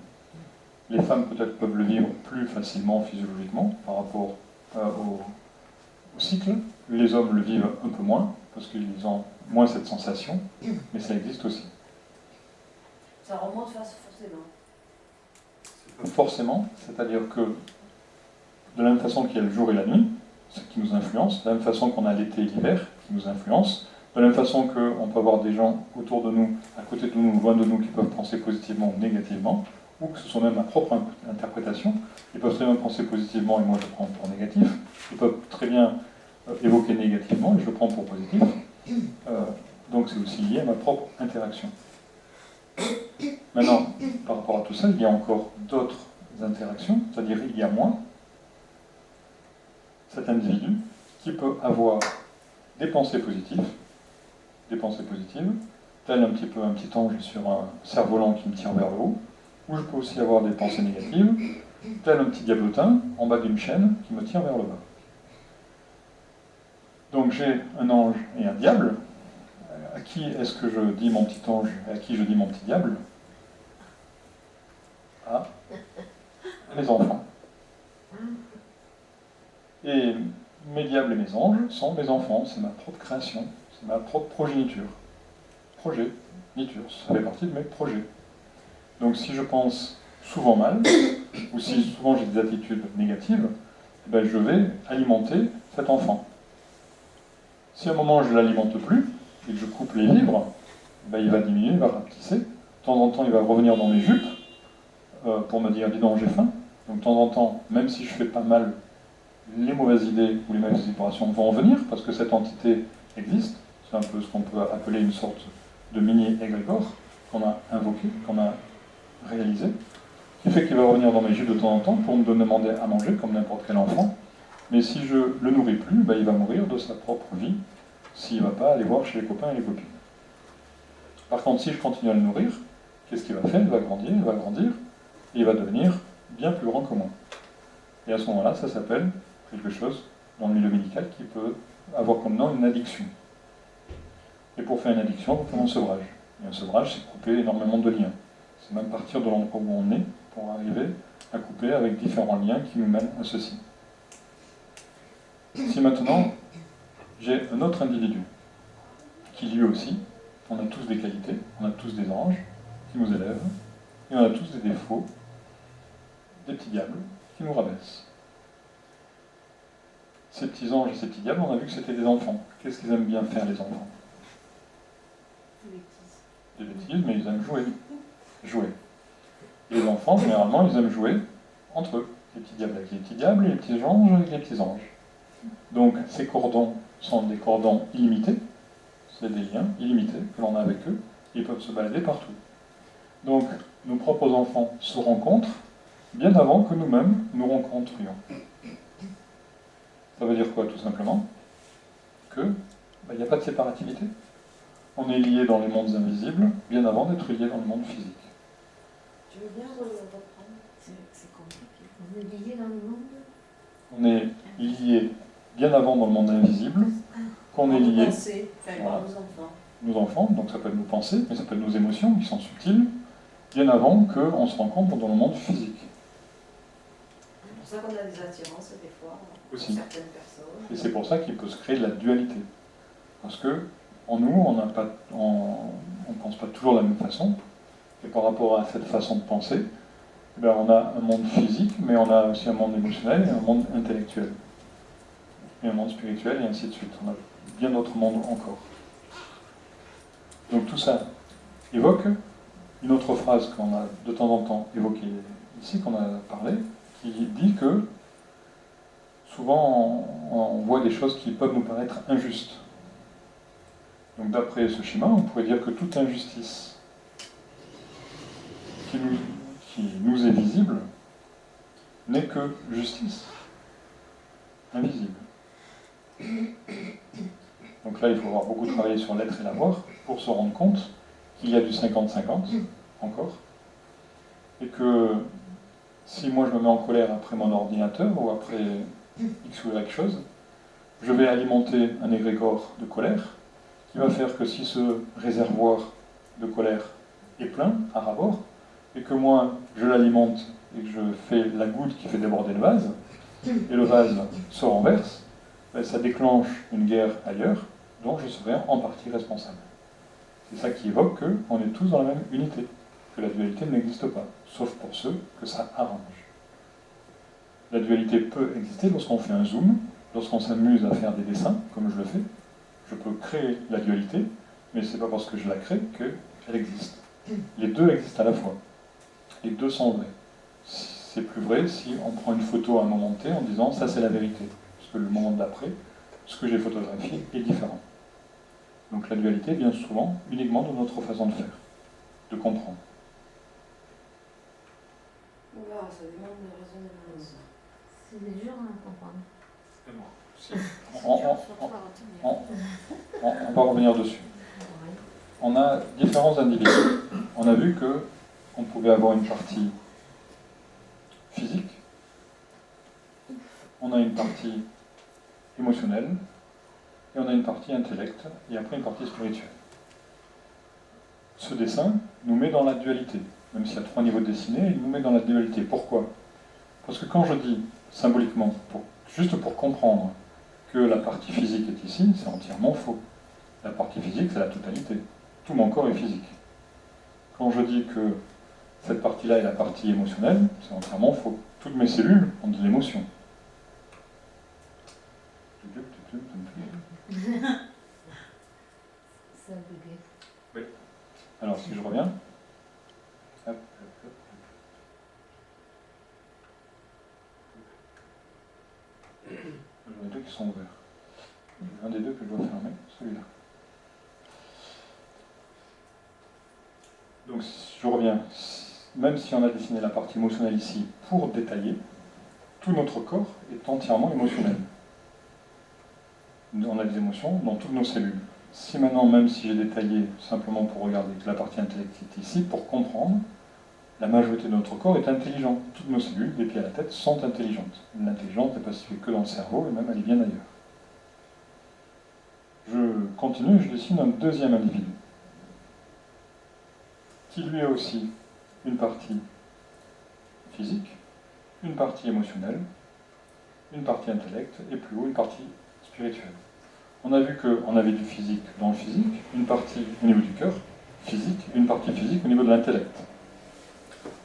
Les femmes peut-être peuvent le vivre plus facilement physiologiquement par rapport au cycle, les hommes le vivent un peu moins, parce qu'ils ont moins cette sensation, mais ça existe aussi. Ça remonte forcément. Forcément, c'est-à-dire que de la même façon qu'il y a le jour et la nuit, ce qui nous influence, de la même façon qu'on a l'été et l'hiver qui nous influence, de la même façon qu'on peut avoir des gens autour de nous, à côté de nous, loin de nous, qui peuvent penser positivement ou négativement, ou que ce soit même ma propre interprétation, ils peuvent très bien penser positivement et moi je prends pour négatif, ils peuvent très bien évoquer négativement et je le prends pour positif, donc c'est aussi lié à ma propre interaction. Maintenant, par rapport à tout ça, il y a encore d'autres interactions, c'est-à-dire il y a moi, cet individu, qui peut avoir des pensées positives, tel un petit ange sur un cerf-volant qui me tire vers le haut, ou je peux aussi avoir des pensées négatives, tel un petit diablotin en bas d'une chaîne qui me tire vers le bas. Donc j'ai un ange et un diable. À qui est-ce que je dis mon petit ange et à qui je dis mon petit diable? À mes enfants. Et mes diables et mes anges sont mes enfants, c'est ma propre création, c'est ma propre progéniture. Progéniture, ça fait partie de mes projets. Donc si je pense souvent mal, ou si souvent j'ai des attitudes négatives, je vais alimenter cet enfant. Si à un moment je ne l'alimente plus, et que je coupe les vivres, il va diminuer, il va rapetisser. De temps en temps, il va revenir dans mes jupes pour me dire « dis donc, j'ai faim ». Donc de temps en temps, même si je fais pas mal, les mauvaises idées ou les mauvaises vibrations vont venir, parce que cette entité existe. C'est un peu ce qu'on peut appeler une sorte de mini-égrégore qu'on a invoqué, qu'on a réalisé, qui fait qu'il va revenir dans mes jupes de temps en temps pour me demander à manger, comme n'importe quel enfant. Mais si je le nourris plus, il va mourir de sa propre vie, s'il ne va pas aller voir chez les copains et les copines. Par contre, si je continue à le nourrir, qu'est-ce qu'il va faire? Il va grandir, et il va devenir bien plus grand que moi. Et à ce moment-là, ça s'appelle quelque chose dans le milieu médical qui peut avoir comme nom une addiction. Et pour faire une addiction, on fait un sevrage. Et un sevrage, c'est couper énormément de liens. C'est même partir de l'endroit où on est pour arriver à couper avec différents liens qui nous mènent à ceci. Si maintenant, j'ai un autre individu, qui lui aussi, on a tous des qualités, on a tous des anges qui nous élèvent, et on a tous des défauts, des petits diables qui nous rabaissent. Ces petits anges et ces petits diables, on a vu que c'était des enfants. Qu'est-ce qu'ils aiment bien faire, les enfants? Des bêtises, mais ils aiment jouer. Et les enfants, généralement, ils aiment jouer entre eux. Les petits diables avec les petits diables et les petits anges avec les petits anges. Donc ces cordons sont des cordons illimités, c'est des liens illimités que l'on a avec eux, et ils peuvent se balader partout. Donc nos propres enfants se rencontrent bien avant que nous-mêmes nous rencontrions. Ça veut dire quoi tout simplement? Que il n'y a pas de séparativité. On est liés dans les mondes invisibles bien avant d'être liés dans le monde physique. Tu veux bien reprendre? C'est compliqué. On est liés dans le monde. On est liés bien avant dans le monde invisible qu'on est liés. Penser, enfin, Voilà. nos enfants. Nos enfants, donc ça peut être nos pensées, mais ça peut être nos émotions qui sont subtiles, bien avant qu'on se rencontre dans le monde physique. C'est pour ça qu'on a des attirances des fois pour Aussi. certaines personnes. Et c'est pour ça qu'il peut se créer de la dualité. Parce que en nous, on ne pense pas toujours de la même façon. Et par rapport à cette façon de penser, eh bien, on a un monde physique, mais on a aussi un monde émotionnel et un monde intellectuel. Et un monde spirituel, et ainsi de suite. On a bien d'autres mondes encore. Donc tout ça évoque une autre phrase qu'on a de temps en temps évoquée ici, qu'on a parlé, qui dit que souvent on voit des choses qui peuvent nous paraître injustes. Donc d'après ce schéma, on pourrait dire que toute injustice qui nous est visible n'est que justice, invisible. Donc là, il faut avoir beaucoup travaillé sur l'être et l'avoir pour se rendre compte qu'il y a du 50-50 encore, et que si moi je me mets en colère après mon ordinateur ou après X ou Y chose, je vais alimenter un égrégore de colère qui va faire que si ce réservoir de colère est plein, à ras-bord, et que moi je l'alimente et que je fais la goutte qui fait déborder le vase, et le vase se renverse, ben ça déclenche une guerre ailleurs dont je serai en partie responsable. C'est ça qui évoque qu'on est tous dans la même unité, que la dualité n'existe pas, sauf pour ceux que ça arrange. La dualité peut exister lorsqu'on fait un zoom, lorsqu'on s'amuse à faire des dessins, comme je le fais. Je peux créer la dualité, mais ce n'est pas parce que je la crée qu'elle existe. Les deux existent à la fois. Les deux sont vrais. C'est plus vrai si on prend une photo à un moment T en disant ça c'est la vérité, parce que le moment d'après, ce que j'ai photographié est différent. Donc la dualité vient souvent uniquement de notre façon de faire, de comprendre. Oula, ça demande de raisonnement. C'est dur à comprendre. On va revenir dessus. On a différents individus. On a vu qu'on pouvait avoir une partie physique, on a une partie émotionnelle, et on a une partie intellect, et après une partie spirituelle. Ce dessin nous met dans la dualité. Même s'il y a 3 niveaux de dessinée, il nous met dans la dualité. Pourquoi? Parce que quand je dis symboliquement, juste pour comprendre que la partie physique est ici, c'est entièrement faux. La partie physique, c'est la totalité. Tout mon corps est physique. Quand je dis que cette partie-là est la partie émotionnelle, c'est entièrement faux. Toutes mes cellules ont de l'émotion. Ça a bugué. Oui. Alors, si je reviens. Hop, hop, hop. J'en ai deux qui sont ouverts. Un des deux que je dois fermer, celui-là. Donc, je reviens. Même si on a dessiné la partie émotionnelle ici pour détailler, tout notre corps est entièrement émotionnel. On a des émotions dans toutes nos cellules. Si maintenant, même si j'ai détaillé simplement pour regarder que la partie intellectuelle est ici, pour comprendre, la majorité de notre corps est intelligent. Toutes nos cellules, des pieds à la tête, sont intelligentes. L'intelligence n'est pas située que dans le cerveau, et même elle est bien ailleurs. Je continue, je dessine un deuxième individu, qui lui a aussi une partie physique, une partie émotionnelle, une partie intellect, et plus haut, une partie spirituelle. On a vu qu'on avait du physique dans le physique, une partie au niveau du cœur, physique, une partie physique au niveau de l'intellect.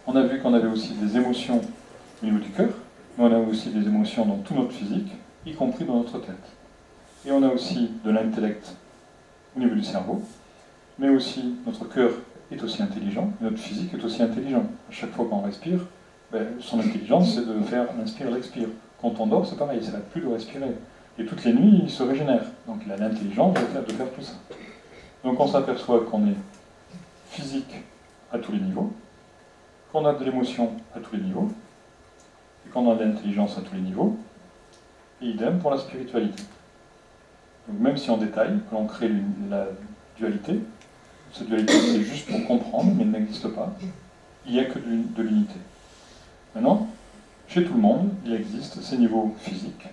On a vu qu'on avait aussi des émotions au niveau du cœur, mais on a aussi des émotions dans tout notre physique, y compris dans notre tête. Et on a aussi de l'intellect au niveau du cerveau, mais aussi notre cœur est aussi intelligent, et notre physique est aussi intelligent. À chaque fois qu'on respire, son intelligence, c'est de faire l'inspire, l'expire. Quand on dort, c'est pareil, il ne s'arrête plus de respirer. Et toutes les nuits, il se régénère. Donc il a l'intelligence de faire tout ça. Donc on s'aperçoit qu'on est physique à tous les niveaux, qu'on a de l'émotion à tous les niveaux, et qu'on a de l'intelligence à tous les niveaux, et idem pour la spiritualité. Donc même si en détail, que l'on crée la dualité, cette dualité c'est juste pour comprendre, mais elle n'existe pas, il n'y a que de l'unité. Maintenant, chez tout le monde, il existe ces niveaux physiques,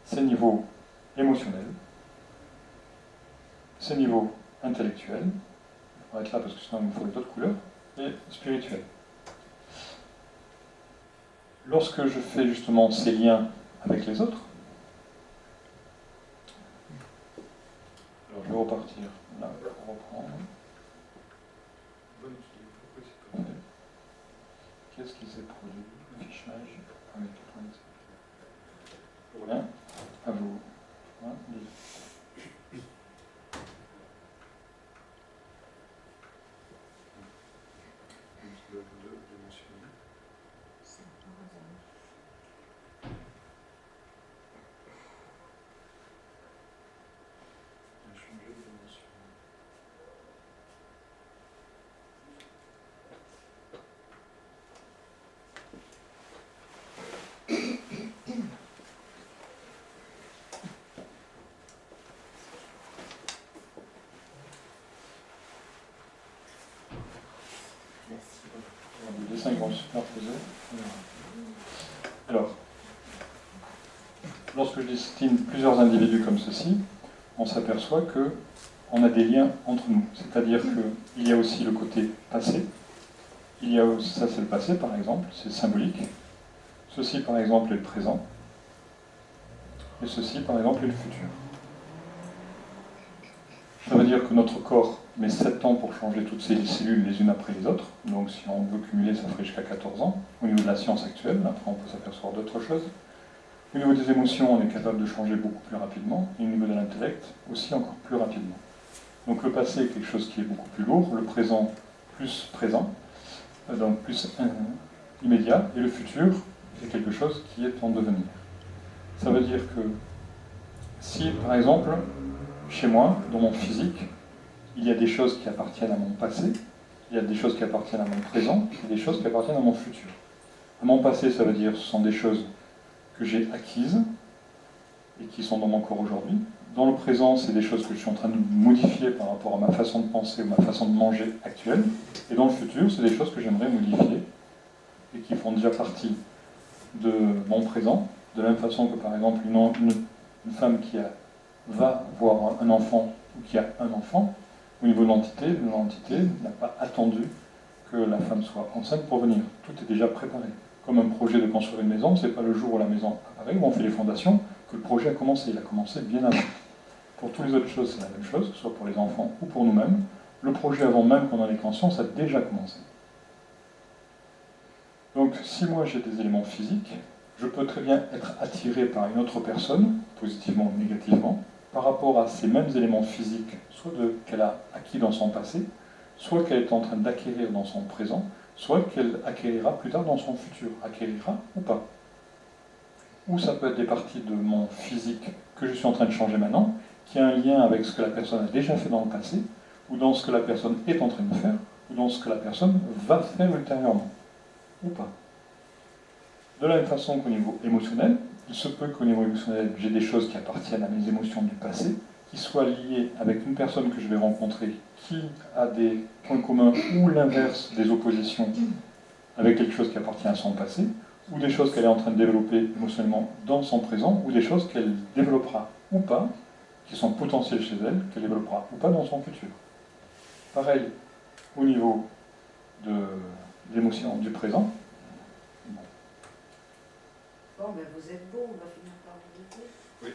ces niveaux émotionnels, ces niveaux intellectuels, on va être là parce que sinon il me faut d'autres couleurs, et spirituels. Lorsque je fais justement ces liens avec les autres, alors je vais repartir là pour reprendre. Bonne idée, pourquoi c'est pas fait? Qu'est-ce qui s'est produit? Affichage. Ah oui, 97. Pour rien, à vous. Hein, les dessins vont se superposer. Alors, lorsque je destine plusieurs individus comme ceci, on s'aperçoit qu'on a des liens entre nous. C'est-à-dire qu'il y a aussi le côté passé. Il y a aussi, ça c'est le passé par exemple, c'est symbolique. Ceci par exemple est le présent. Et ceci par exemple est le futur. Ça veut dire que notre corps met 7 ans pour changer toutes ces cellules les unes après les autres. Donc si on veut cumuler, ça ferait jusqu'à 14 ans. Au niveau de la science actuelle, après on peut s'apercevoir d'autres choses. Au niveau des émotions, on est capable de changer beaucoup plus rapidement. Et au niveau de l'intellect, aussi encore plus rapidement. Donc le passé est quelque chose qui est beaucoup plus lourd, le présent plus présent, donc plus immédiat, et le futur est quelque chose qui est en devenir. Ça veut dire que si, par exemple, chez moi, dans mon physique, il y a des choses qui appartiennent à mon passé, il y a des choses qui appartiennent à mon présent, et des choses qui appartiennent à mon futur. À mon passé, ça veut dire que ce sont des choses que j'ai acquises et qui sont dans mon corps aujourd'hui. Dans le présent, c'est des choses que je suis en train de modifier par rapport à ma façon de penser ou ma façon de manger actuelle. Et dans le futur, c'est des choses que j'aimerais modifier et qui font déjà partie de mon présent. De la même façon que, par exemple, une femme qui va avoir un enfant ou qui a un enfant, au niveau de l'entité n'a pas attendu que la femme soit enceinte pour venir. Tout est déjà préparé. Comme un projet de construire une maison, c'est pas le jour où la maison apparaît, où on fait les fondations, que le projet a commencé. Il a commencé bien avant. Pour toutes les autres choses, c'est la même chose, que ce soit pour les enfants ou pour nous-mêmes. Le projet, avant même qu'on en ait conscience, a déjà commencé. Donc, si moi j'ai des éléments physiques, je peux très bien être attiré par une autre personne, positivement ou négativement, par rapport à ces mêmes éléments physiques, soit qu'elle a acquis dans son passé, soit qu'elle est en train d'acquérir dans son présent, soit qu'elle acquérira plus tard dans son futur. Acquérira ou pas. Ou ça peut être des parties de mon physique que je suis en train de changer maintenant, qui a un lien avec ce que la personne a déjà fait dans le passé, ou dans ce que la personne est en train de faire, ou dans ce que la personne va faire ultérieurement. Ou pas. De la même façon qu'au niveau émotionnel, il se peut qu'au niveau émotionnel, j'ai des choses qui appartiennent à mes émotions du passé, qui soient liées avec une personne que je vais rencontrer qui a des points communs ou l'inverse des oppositions avec quelque chose qui appartient à son passé, ou des choses qu'elle est en train de développer émotionnellement dans son présent, ou des choses qu'elle développera ou pas, qui sont potentielles chez elle, qu'elle développera ou pas dans son futur. Pareil, au niveau de l'émotion du présent. Bon, ben vous êtes beau, on va finir par vous dire. Oui.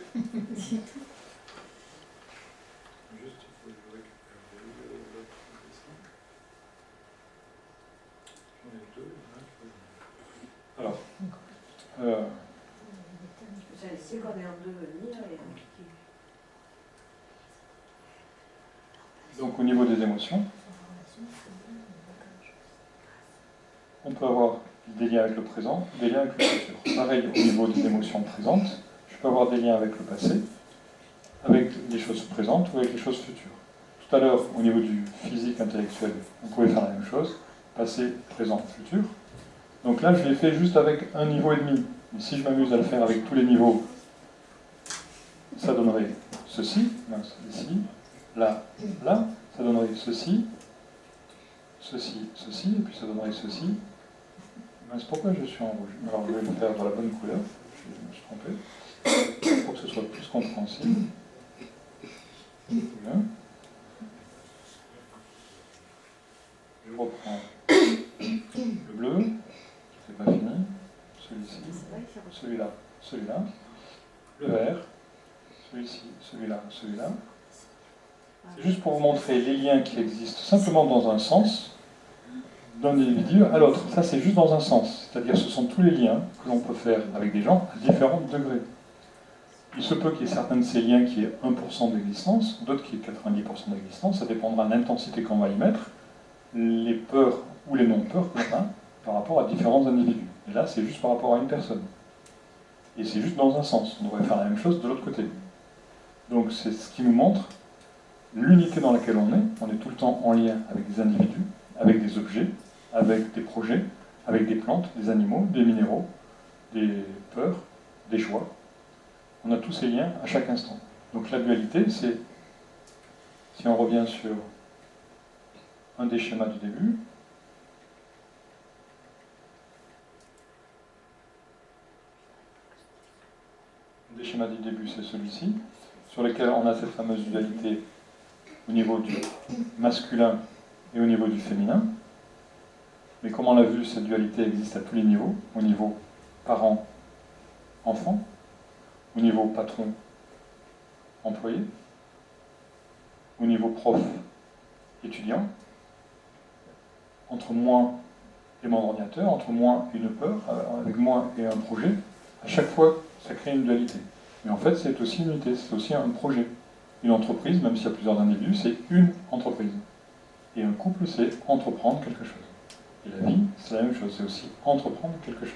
Juste, il faut que je récupère l'autre dessin. J'en ai deux, alors, J'ai essayé qu'on est en devenir. donc au niveau des émotions, on peut avoir des liens avec le présent, des liens avec le futur. Pareil, au niveau des émotions présentes, je peux avoir des liens avec le passé, avec les choses présentes ou avec les choses futures. Tout à l'heure, au niveau du physique intellectuel, on pouvait faire la même chose, passé, présent, futur. Donc là, je l'ai fait juste avec un niveau et demi. Mais si je m'amuse à le faire avec tous les niveaux, ça donnerait ceci, ici, là, là, ça donnerait ceci, ceci, ceci, et puis ça donnerait ceci. C'est pourquoi je suis en rouge. Alors je vais le faire dans la bonne couleur, je me suis trompé, pour que ce soit plus compréhensible. Bien. Je reprends le bleu, c'est pas fini, celui-ci, celui-là, celui-là, le vert, celui-ci, celui-là, celui-là. C'est juste pour vous montrer les liens qui existent simplement dans un sens, d'un individu à l'autre. Ça, c'est juste dans un sens. C'est-à-dire ce sont tous les liens que l'on peut faire avec des gens à différents degrés. Il se peut qu'il y ait certains de ces liens qui aient 1% d'existence, d'autres qui aient 90% d'existence. Ça dépendra de l'intensité qu'on va y mettre, les peurs ou les non-peurs qu'on a par rapport à différents individus. Et là, c'est juste par rapport à une personne. Et c'est juste dans un sens. On devrait faire la même chose de l'autre côté. Donc c'est ce qui nous montre l'unité dans laquelle on est. On est tout le temps en lien avec des individus, avec des objets, avec des projets, avec des plantes, des animaux, des minéraux, des peurs, des choix. On a tous ces liens à chaque instant. Donc la dualité, c'est, si on revient sur un des schémas du début, le schéma du début, c'est celui-ci, sur lequel on a cette fameuse dualité au niveau du masculin et au niveau du féminin. Mais comme on l'a vu, cette dualité existe à tous les niveaux, au niveau parent-enfant, au niveau patron-employé, au niveau prof-étudiant, entre moi et mon ordinateur, entre moi et une peur, avec moi et un projet. À chaque fois, ça crée une dualité. Mais en fait, c'est aussi une unité, c'est aussi un projet. Une entreprise, même s'il y a plusieurs individus, c'est une entreprise. Et un couple, c'est entreprendre quelque chose. Et la vie, c'est la même chose, c'est aussi entreprendre quelque chose.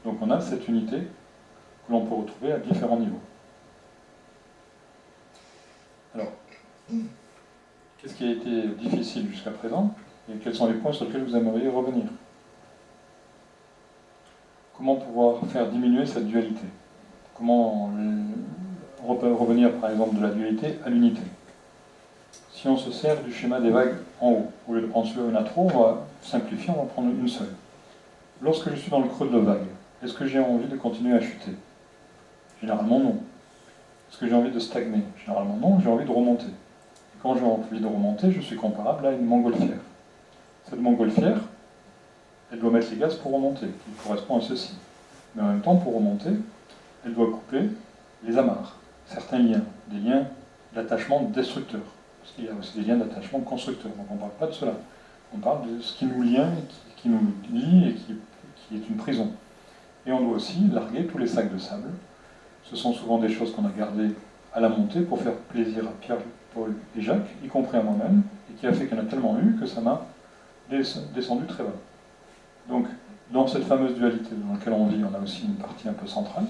Donc on a cette unité que l'on peut retrouver à différents niveaux. Alors, qu'est-ce qui a été difficile jusqu'à présent et quels sont les points sur lesquels vous aimeriez revenir? Comment pouvoir faire diminuer cette dualité? Comment revenir par exemple de la dualité à l'unité? Si on se sert du schéma des vagues en haut, au lieu de prendre celui où il y en a trop, on va simplifier, on va prendre une seule. Lorsque je suis dans le creux de la vague, est-ce que j'ai envie de continuer à chuter? Généralement non. Est-ce que j'ai envie de stagner? Généralement non, j'ai envie de remonter. Et quand j'ai envie de remonter, je suis comparable à une montgolfière. Cette montgolfière, elle doit mettre les gaz pour remonter, qui correspond à ceci. Mais en même temps, pour remonter, elle doit couper les amarres, certains liens, des liens d'attachement destructeurs. Parce qu'il y a aussi des liens d'attachement constructeurs. Donc on ne parle pas de cela. On parle de ce qui nous lie, qui nous lie et qui est une prison. Et on doit aussi larguer tous les sacs de sable. Ce sont souvent des choses qu'on a gardées à la montée pour faire plaisir à Pierre, Paul et Jacques, y compris à moi-même, et qui a fait qu'il y en a tellement eu que ça m'a descendu très bas. Donc, dans cette fameuse dualité dans laquelle on vit, on a aussi une partie un peu centrale,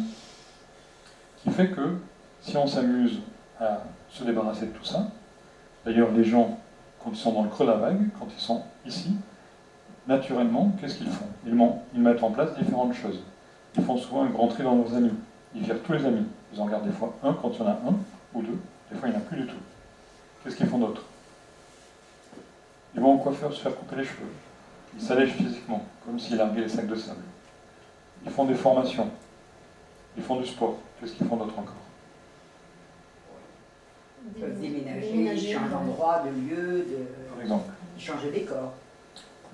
qui fait que si on s'amuse à se débarrasser de tout ça, d'ailleurs les gens, quand ils sont dans le creux de la vague, quand ils sont ici, naturellement, qu'est-ce qu'ils font? Ils mettent en place différentes choses. Ils font souvent un grand tri dans leurs amis. Ils virent tous les amis. Ils en gardent des fois un quand il y en a un ou deux. Des fois, il n'y en a plus du tout. Qu'est-ce qu'ils font d'autre? Ils vont au coiffeur se faire couper les cheveux. Ils s'allègent physiquement, comme s'ils larguaient les sacs de sable. Ils font des formations. Ils font du sport. Qu'est-ce qu'ils font d'autre encore? Ils peuvent déménager, changer d'endroit, de lieu, Par exemple. changer de décor.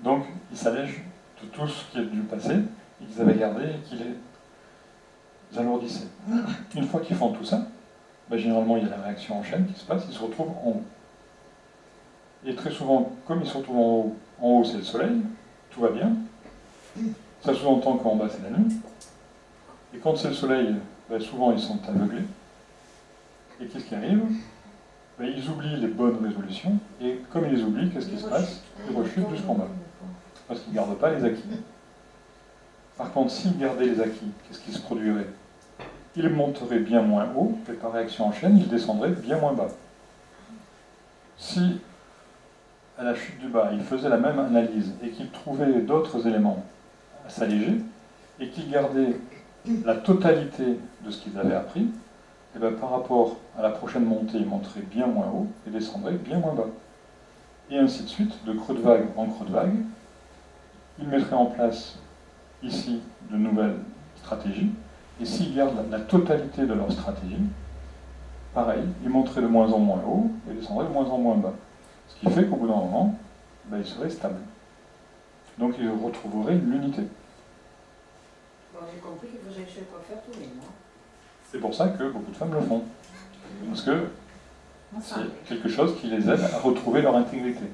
Donc, ils s'allègent de tout ce qui est du passé, et qu'ils avaient gardé et qui les alourdissait. Une fois qu'ils font tout ça, ben, généralement il y a la réaction en chaîne qui se passe, ils se retrouvent en haut. Et très souvent, comme ils se retrouvent en haut c'est le soleil, tout va bien. Ça sous-entend qu'en bas c'est la nuit. Et quand c'est le soleil, ben, souvent ils sont aveuglés. Et qu'est-ce qui arrive? Ben, ils oublient les bonnes résolutions, et comme ils les oublient, qu'est-ce qui se passe? Ils rechutent jusqu'en bas. parce qu'il ne garde pas les acquis. Par contre, s'il gardait les acquis, qu'est-ce qui se produirait? Il monterait bien moins haut, et par réaction en chaîne, il descendrait bien moins bas. Si, à la chute du bas, il faisait la même analyse et qu'il trouvait d'autres éléments à s'alléger, et qu'il gardait la totalité de ce qu'il avait appris, et bien par rapport à la prochaine montée, il monterait bien moins haut et descendrait bien moins bas. Et ainsi de suite, de creux de vague en creux de vague, il mettrait en place ici de nouvelles stratégies, et s'ils gardent la totalité de leur stratégie, pareil, ils monteraient de moins en moins haut et descendraient de moins en moins bas. Ce qui fait qu'au bout d'un moment, ben, ils seraient stables. Donc ils retrouveraient l'unité. Bon, j'ai compris qu'il faut chercher quoi faire tous les mois. C'est pour ça que beaucoup de femmes le font. Parce que c'est quelque chose qui les aide à retrouver leur intégrité,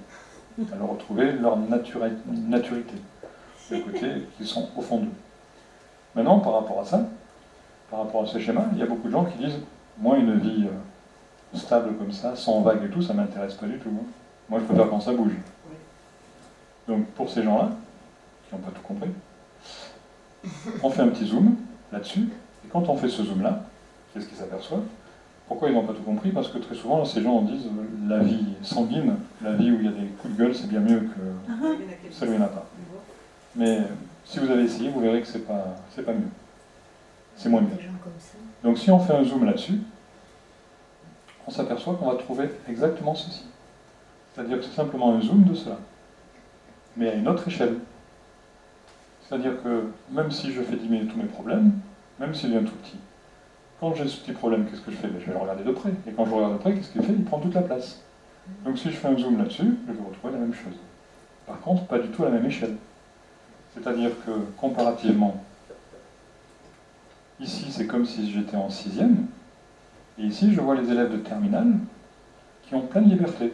à retrouver leur naturité, les côtés qui sont au fond d'eux. Maintenant, par rapport à ça, par rapport à ce schéma, il y a beaucoup de gens qui disent « Moi, une vie stable comme ça, sans vagues et tout, ça ne m'intéresse pas du tout. Moi, je préfère quand ça bouge. » Donc, pour ces gens-là, qui n'ont pas tout compris, on fait un petit zoom là-dessus, et quand on fait ce zoom-là, qu'est-ce qu'ils s'aperçoivent? Pourquoi ils n'ont pas tout compris? Parce que très souvent, ces gens disent la vie sanguine, la vie où il y a des coups de gueule, c'est bien mieux que celle où il n'y en a pas. Mais si vous avez essayé, vous verrez que c'est pas mieux. C'est moins mieux. Donc si on fait un zoom là-dessus, on s'aperçoit qu'on va trouver exactement ceci. C'est-à-dire que c'est simplement un zoom de cela, mais à une autre échelle. C'est-à-dire que même si je fais diminuer tous mes problèmes, même s'il est un tout petit, quand j'ai ce petit problème, qu'est-ce que je fais? Je vais le regarder de près. Et quand je regarde de près, qu'est-ce qu'il fait? Il prend toute la place. Donc si je fais un zoom là-dessus, je vais retrouver la même chose. Par contre, pas du tout à la même échelle. C'est-à-dire que, comparativement, ici, c'est comme si j'étais en 6e, et ici, je vois les élèves de terminale qui ont pleine liberté,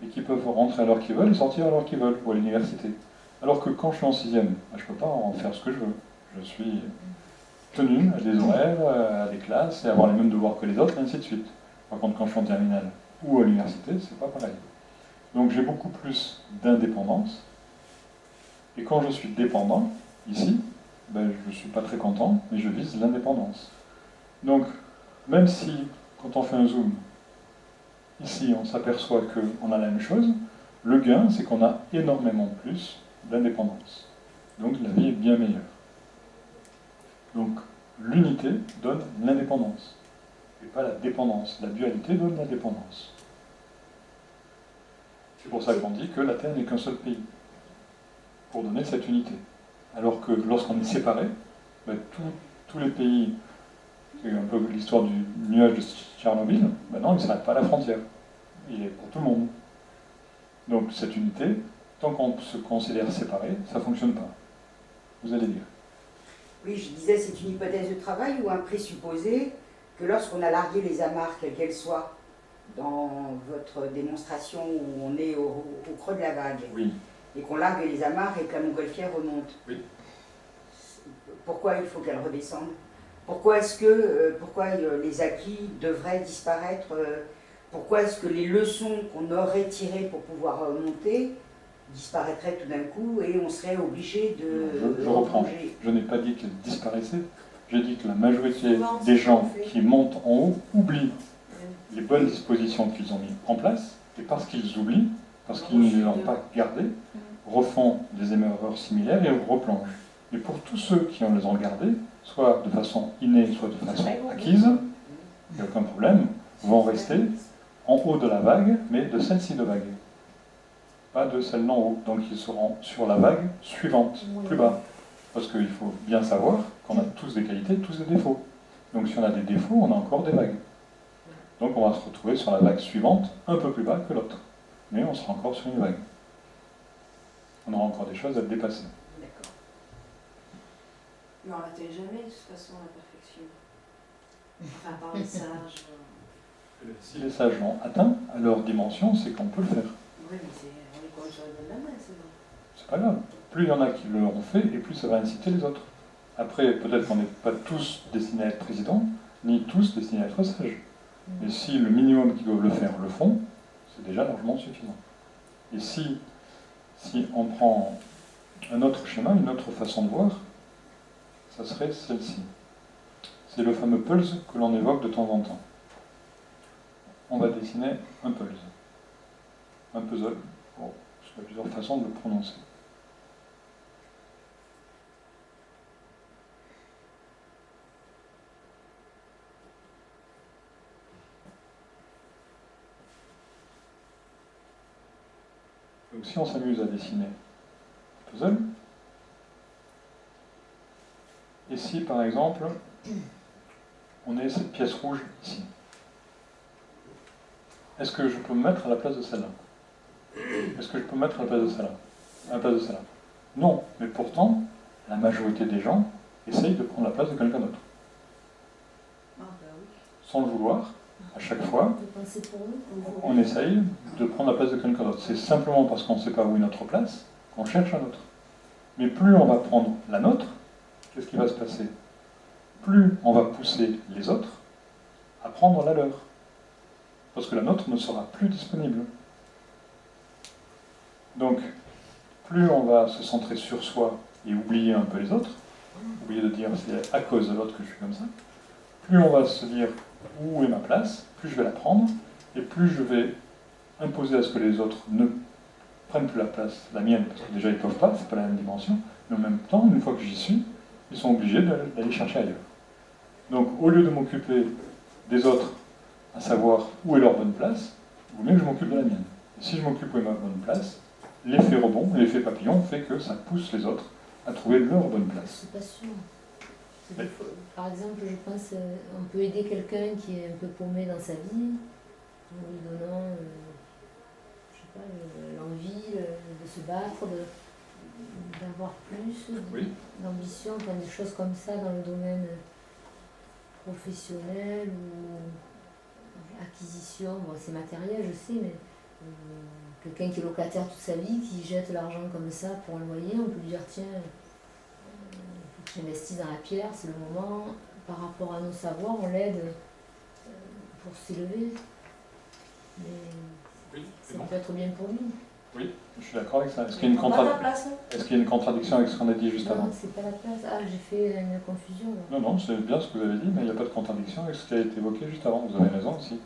et qui peuvent rentrer à l'heure qu'ils veulent et sortir à l'heure qu'ils veulent, ou à l'université. Alors que quand je suis en 6e, je ne peux pas en faire ce que je veux. Je suis tenu à des horaires, à des classes, et avoir les mêmes devoirs que les autres, et ainsi de suite. Par contre, quand je suis en terminale ou à l'université, c'est pas pareil. Donc j'ai beaucoup plus d'indépendance, et quand je suis dépendant, ici, ben, je ne suis pas très content, mais je vise l'indépendance. Donc, même si, quand on fait un zoom, ici, on s'aperçoit qu'on a la même chose, le gain, c'est qu'on a énormément plus d'indépendance. Donc, la vie est bien meilleure. Donc, l'unité donne l'indépendance, et pas la dépendance. La dualité donne la dépendance. C'est pour ça qu'on dit que la Terre n'est qu'un seul pays, pour donner cette unité. Alors que lorsqu'on est séparé, ben, tous les pays, c'est un peu l'histoire du nuage de Tchernobyl, ben non, il ne s'arrête pas à la frontière. Il est pour tout le monde. Donc cette unité, tant qu'on se considère séparé, ça ne fonctionne pas. Vous allez dire. Oui, je disais, c'est une hypothèse de travail ou un présupposé que lorsqu'on a largué les amarres, quelles qu'elles soient, dans votre démonstration où on est au creux de la vague, Oui. et qu'on largue les amarres et que la montgolfière remonte, Oui. pourquoi il faut qu'elle redescende? Pourquoi est-ce que les acquis devraient disparaître? Pourquoi est-ce que les leçons qu'on aurait tirées pour pouvoir monter disparaîtraient tout d'un coup et on serait obligé de... Je reprends. Je n'ai pas dit qu'elle disparaissait. J'ai dit que la majorité des gens qui montent en haut oublient les bonnes dispositions qu'ils ont mises en place, et parce qu'ils oublient, parce qu'ils ne les ont pas gardées, refont des erreurs similaires et replongent. Mais pour tous ceux qui les ont gardées, soit de façon innée, soit de façon acquise, il n'y a aucun problème, vont rester en haut de la vague, mais de celle-ci de vague. Pas de celle d'en haut. Donc ils seront sur la vague suivante, plus bas. Parce qu'il faut bien savoir qu'on a tous des qualités, tous des défauts. Donc si on a des défauts, on a encore des vagues. Donc on va se retrouver sur la vague suivante, un peu plus bas que l'autre. Mais on sera encore sur une vague. On aura encore des choses à dépasser. D'accord. Mais on n'atteint jamais de toute façon la perfection. Enfin, par les sages. Si les sages l'ont atteint à leur dimension, c'est qu'on peut le faire. Oui, mais on est comme sur le de la main, c'est bon. C'est pas grave. Plus il y en a qui l'auront fait, et plus ça va inciter les autres. Après, peut-être qu'on n'est pas tous destinés à être président, ni tous destinés à être sages. Mais si le minimum qui doivent le faire le font, c'est déjà largement suffisant. Et si Si on prend un autre schéma, une autre façon de voir, ça serait celle-ci. C'est le fameux pulse que l'on évoque de temps en temps. On va dessiner un pulse. Un puzzle. Bon, il y a plusieurs façons de le prononcer. Donc si on s'amuse à dessiner un puzzle, et si par exemple on ait cette pièce rouge ici, est-ce que je peux me mettre à la place de celle-là? Est-ce que je peux me mettre à la place de celle-là? À la place de celle-là? Non, mais pourtant, la majorité des gens essayent de prendre la place de quelqu'un d'autre. Ah, bah oui. Sans le vouloir, à chaque fois, De penser pour nous. on essaye de prendre la place de quelqu'un d'autre. C'est simplement parce qu'on ne sait pas où est notre place qu'on cherche un autre. Mais plus on va prendre la nôtre, qu'est-ce qui va se passer? Plus on va pousser les autres à prendre la leur. Parce que la nôtre ne sera plus disponible. Donc, plus on va se centrer sur soi et oublier un peu les autres, oublier de dire c'est à cause de l'autre que je suis comme ça, plus on va se dire où est ma place, plus je vais la prendre, et plus je vais imposer à ce que les autres ne prennent plus la place, la mienne, parce que déjà ils ne peuvent pas, c'est pas la même dimension, mais en même temps, une fois que j'y suis, ils sont obligés d'aller chercher ailleurs. Donc au lieu de m'occuper des autres, à savoir où est leur bonne place, il vaut mieux que je m'occupe de la mienne. Et si je m'occupe où est ma bonne place, l'effet rebond, l'effet papillon fait que ça pousse les autres à trouver leur bonne Je place. suis pas sûre. Oui. Par exemple, je pense on peut aider quelqu'un qui est un peu paumé dans sa vie, en lui donnant je sais pas, l'envie de se battre, d'avoir plus Oui. d'ambition, enfin, des choses comme ça dans le domaine professionnel ou acquisition. Bon, c'est matériel, je sais, mais quelqu'un qui est locataire toute sa vie, qui jette l'argent comme ça pour un loyer, on peut lui dire tiens, faut qu'il investisse dans la pierre, c'est le moment. Par rapport à nos savoirs, on l'aide pour s'élever. Mais Oui, ça peut être bien pour lui. oui, je suis d'accord avec ça. Est-ce qu'il y a une, Prends pas ta place, hein. Est-ce qu'il y a une contradiction avec ce qu'on a dit juste avant? Non, c'est pas la place. Ah, j'ai fait une confusion là. Non, non, c'est bien ce que vous avez dit, mais il n'y a pas de contradiction avec ce qui a été évoqué juste avant. Vous avez raison aussi.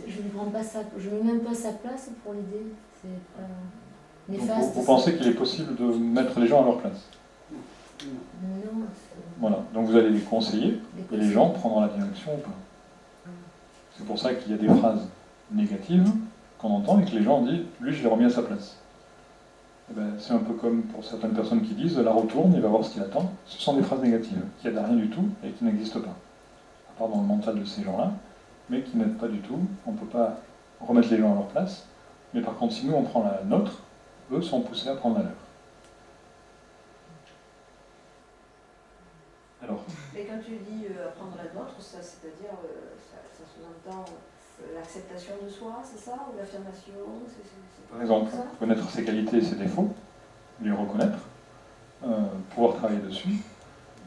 Je ne prends pas sa, je mets même pas sa place pour l'aider. C'est pas Donc, néfaste. vous pensez qu'il est possible de mettre les gens à leur place? Non. Voilà. Donc vous allez les conseiller et les gens conseils. prendront la direction ou pas. C'est pour ça qu'il y a des phrases négatives qu'on entend et que les gens disent lui, je l'ai remis à sa place. Eh ben, c'est un peu comme pour certaines personnes qui disent la retourne, il va voir ce qu'il attend. Ce sont des phrases négatives qui n'aident à rien du tout et qui n'existent pas. À part dans le mental de ces gens-là, mais qui n'aident pas du tout. On ne peut pas remettre les gens à leur place. Mais par contre, si nous on prend la nôtre, eux sont poussés à prendre la leur. Alors, Mais quand tu dis apprendre la nôtre, ça, c'est-à-dire, ça sous-entend l'acceptation de soi, c'est ça? Ou l'affirmation? par exemple, ça connaître ses qualités et ses défauts, les reconnaître, pouvoir travailler dessus,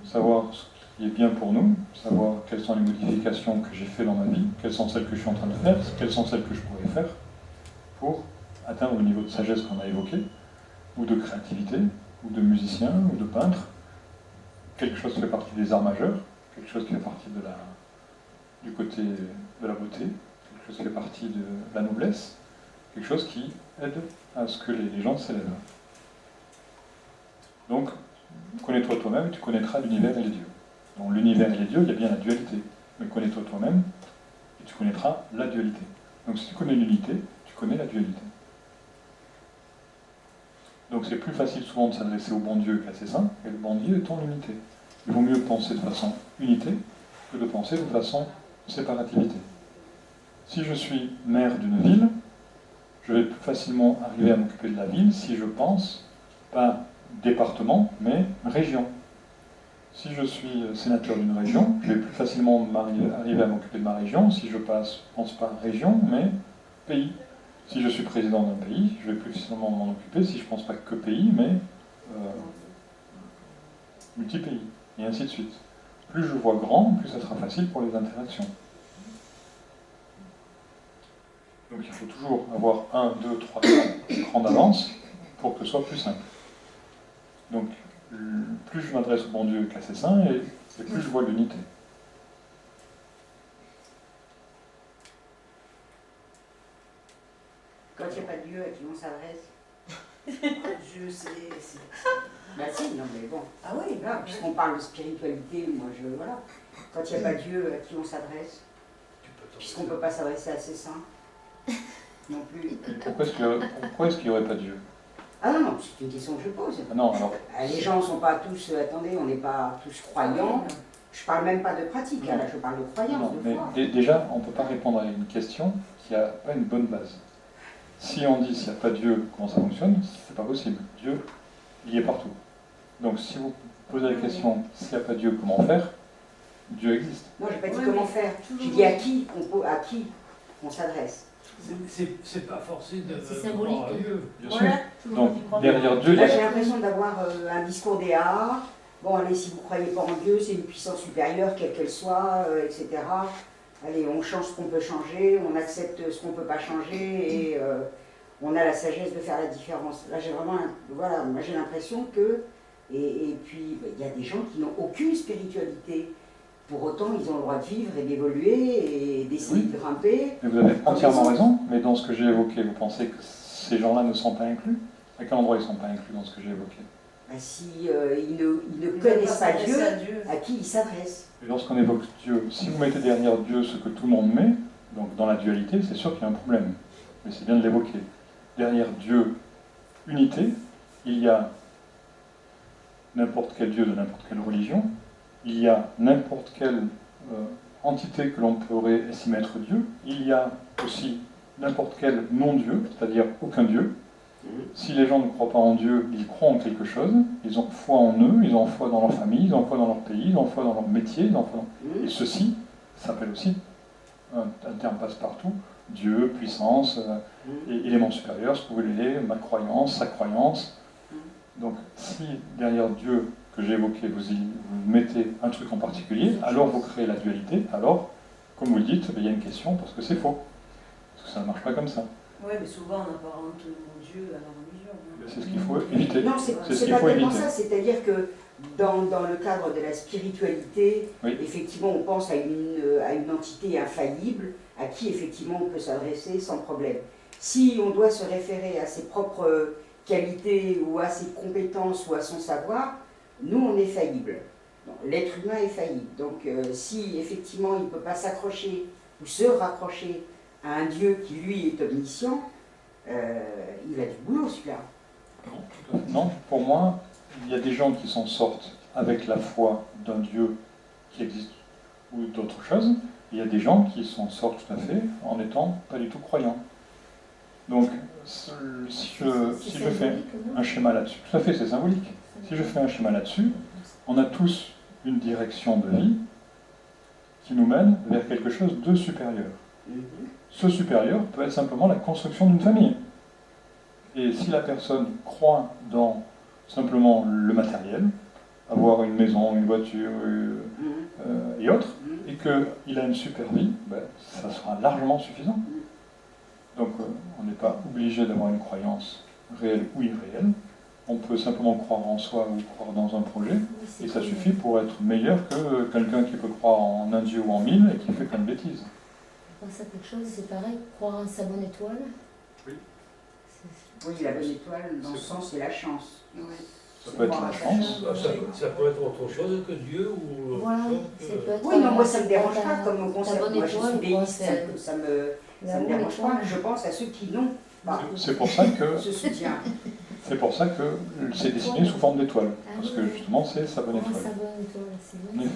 savoir ce qui est bien pour nous, savoir quelles sont les modifications que j'ai faites dans ma vie, quelles sont celles que je suis en train de faire, quelles sont celles que je pourrais faire pour atteindre le niveau de sagesse qu'on a évoqué, ou de créativité, ou de musicien, ou de peintre. Quelque chose qui fait partie des arts majeurs, quelque chose qui fait partie du côté de la beauté, quelque chose qui fait partie de la noblesse, quelque chose qui aide à ce que les gens s'élèvent. Donc, connais-toi toi-même, tu connaîtras l'univers et les dieux. Dans l'univers et les dieux, il y a bien la dualité. Mais connais-toi toi-même, et tu connaîtras la dualité. Donc si tu connais l'unité, tu connais la dualité. Donc c'est plus facile souvent de s'adresser au bon Dieu qu'à ses saints, et le bon Dieu étant l'unité. Il vaut mieux penser de façon unité que de penser de façon séparativité. Si je suis maire d'une ville, je vais plus facilement arriver à m'occuper de la ville si je pense, pas département, mais région. Si je suis sénateur d'une région, je vais plus facilement arriver à m'occuper de ma région si je pense pas région, mais pays. Si je suis président d'un pays, je vais plus facilement m'en occuper si je ne pense pas que pays, mais multi-pays, et ainsi de suite. Plus je vois grand, plus ça sera facile pour les interactions. Donc il faut toujours avoir 1, 2, 3, 4 crans d'avance pour que ce soit plus simple. Donc plus je m'adresse au bon Dieu classé saint, et plus je vois l'unité. Quand il n'y a pas de Dieu à qui on s'adresse. Je sais. Bah si, non mais bon. Ah oui, Là, puisqu'on parle de spiritualité, moi je. Voilà. Quand il n'y a pas de Dieu à qui on s'adresse, puisqu'on ne peut pas s'adresser à ses saints. Non plus. Et pourquoi est-ce qu'il n'y aurait pas Dieu? Ah non, non, c'est une question que je pose. Ah non, alors, Les gens ne sont pas tous. Attendez, on n'est pas tous croyants. Je parle même pas de pratique, là je parle de croyance, non, de mais foi. déjà, on ne peut pas répondre à une question qui n'a pas une bonne base. Si on dit s'il n'y a pas Dieu, comment ça fonctionne, c'est pas possible. Dieu, il y est partout. Donc si vous posez la question s'il n'y a pas Dieu, comment faire, Dieu existe. Non, j'ai pas dit Ouais, comment mais faire. toujours- J'ai dit à qui on s'adresse. C'est pas forcé de C'est croire symbolique. à Dieu. Bien sûr. Voilà, tout le monde y Donc croit. derrière Dieu, il y Là, j'ai a... l'impression d'avoir un discours des AA. Bon, allez, si vous ne croyez pas en Dieu, c'est une puissance supérieure, quelle qu'elle soit, etc. Allez, on change ce qu'on peut changer, on accepte ce qu'on ne peut pas changer, et on a la sagesse de faire la différence. Là, j'ai vraiment, voilà, moi j'ai l'impression que, et puis, il y a des gens qui n'ont aucune spiritualité. Pour autant, ils ont le droit de vivre et d'évoluer et d'essayer Oui. de grimper. Mais vous avez entièrement raison, mais dans ce que j'ai évoqué, vous pensez que ces gens-là ne sont pas inclus? À quel endroit ils ne sont pas inclus dans ce que j'ai évoqué? Bah, si ils ne Ils connaissent pas veulent Dieu, s'adresser à Dieu. à qui ils s'adressent? Et lorsqu'on évoque Dieu, si vous mettez derrière Dieu ce que tout le monde met, donc dans la dualité, c'est sûr qu'il y a un problème. Mais c'est bien de l'évoquer. Derrière Dieu, unité, il y a n'importe quel Dieu de n'importe quelle religion, il y a n'importe quelle entité que l'on pourrait estimer être Dieu, il y a aussi n'importe quel non-Dieu, c'est-à-dire aucun Dieu. Si les gens ne croient pas en Dieu, ils croient en quelque chose, ils ont foi en eux, ils ont foi dans leur famille, ils ont foi dans leur pays, ils ont foi dans leur métier, ils ont foi dans... Et ceci s'appelle aussi, un terme passe-partout, Dieu, puissance, élément supérieur, ce que vous voulez, ma croyance, sa croyance. Donc si derrière Dieu que j'ai évoqué, vous mettez un truc en particulier, alors vous créez la dualité, alors, comme vous le dites, il y a une question parce que c'est faux. Parce que ça ne marche pas comme ça. Oui, mais souvent on apparente mon Dieu à la religion. hein. C'est ce qu'il faut éviter. Non, C'est ce c'est qu'il pas faut tellement éviter. ça, c'est-à-dire que dans le cadre de la spiritualité, Oui. effectivement, on pense à une entité infaillible à qui, effectivement, on peut s'adresser sans problème. Si on doit se référer à ses propres qualités ou à ses compétences ou à son savoir, nous, on est faillible. L'être humain est faillible. Donc, si, effectivement, il ne peut pas s'accrocher ou se raccrocher à un Dieu qui, lui, est omniscient, il a du boulot, celui-là. Non, pour moi, il y a des gens qui s'en sortent avec la foi d'un Dieu qui existe ou d'autres choses. Il y a des gens qui s'en sortent tout à fait en n'étant pas du tout croyants. Donc, si je fais un schéma là-dessus, tout à fait, c'est symbolique. Si je fais un schéma là-dessus, on a tous une direction de vie qui nous mène vers quelque chose de supérieur. Ce supérieur peut être simplement la construction d'une famille. Et si la personne croit dans simplement le matériel, avoir une maison, une voiture et autres, et qu'il a une super vie, ben, ça sera largement suffisant. Donc on n'est pas obligé d'avoir une croyance réelle ou irréelle. On peut simplement croire en soi ou croire dans un projet, et ça suffit pour être meilleur que quelqu'un qui peut croire en un dieu ou en mille et qui fait plein de bêtises. Je pense à quelque chose, c'est pareil, croire en sa bonne étoile. Oui. Oui, la bonne étoile, dans ce sens, c'est la chance. Ça peut être la chance. Ça peut être autre chose que Dieu ou autre Voilà, chose c'est que... peut-être. Oui, non, moi ça ne me dérange ta- pas comme concept. bonne Moi je étoile, suis quoi, déiste, c'est- ça me la bonne dérange pas. étoile. Je pense à ceux qui n'ont pas C'est pour ça que ce soutien. c'est pour ça que c'est dessiné sous forme d'étoile, parce que justement c'est sa bonne Croire en étoile. sa bonne étoile, c'est En bon. effet.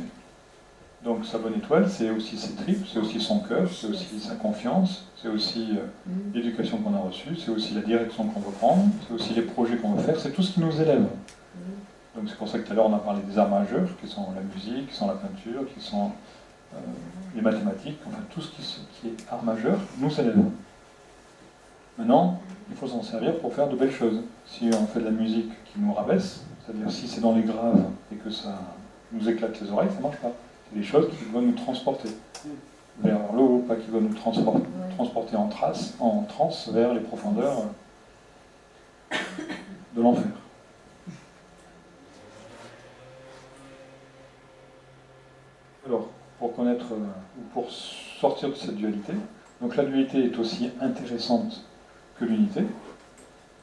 Donc sa bonne étoile, c'est aussi ses tripes, c'est aussi son cœur, c'est aussi sa confiance, c'est aussi l'éducation qu'on a reçue, c'est aussi la direction qu'on veut prendre, c'est aussi les projets qu'on veut faire, c'est tout ce qui nous élève. Donc c'est pour ça que tout à l'heure on a parlé des arts majeurs, qui sont la musique, qui sont la peinture, qui sont les mathématiques, enfin tout ce qui est art majeur nous élève. Maintenant, il faut s'en servir pour faire de belles choses. Si on fait de la musique qui nous rabaisse, c'est-à-dire si c'est dans les graves et que ça nous éclate les oreilles, ça ne marche pas. C'est des choses qui doivent nous transporter. vers le haut, pas qui va nous transporter, Ouais. transporter en transe vers les profondeurs de l'enfer. Alors, pour connaître, ou pour sortir de cette dualité, donc la dualité est aussi intéressante que l'unité,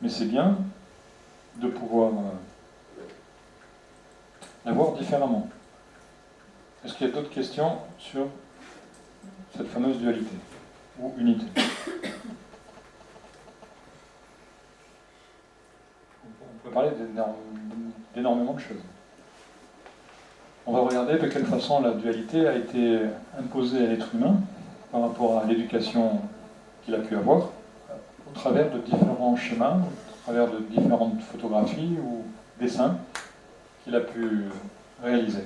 mais c'est bien de pouvoir la voir différemment. Est-ce qu'il y a d'autres questions sur cette fameuse dualité ou unité? On peut parler d'énormément de choses. On va regarder de quelle façon la dualité a été imposée à l'être humain par rapport à l'éducation qu'il a pu avoir, au travers de différents schémas, au travers de différentes photographies ou dessins qu'il a pu réaliser.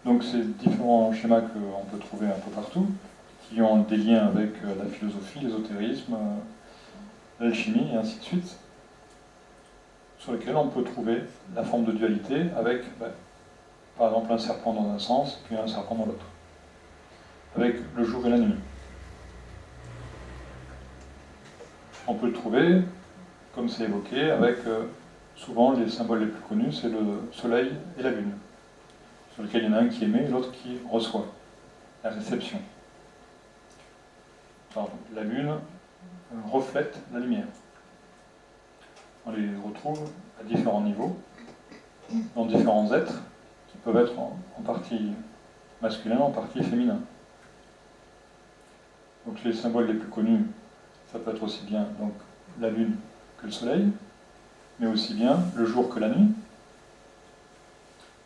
Donc ces différents schémas qu'on peut trouver un peu partout, qui ont des liens avec la philosophie, l'ésotérisme, l'alchimie et ainsi de suite, sur lesquels on peut trouver la forme de dualité avec, par exemple, un serpent dans un sens, puis un serpent dans l'autre, avec le jour et la nuit. On peut le trouver, comme c'est évoqué, avec souvent les symboles les plus connus, c'est le soleil et la lune, sur lequel il y en a un qui émet et l'autre qui reçoit, la réception. Pardon, la lune reflète la lumière. On les retrouve à différents niveaux, dans différents êtres, qui peuvent être en partie masculins, en partie féminins. Donc les symboles les plus connus, ça peut être aussi bien donc, la lune que le soleil, mais aussi bien le jour que la nuit.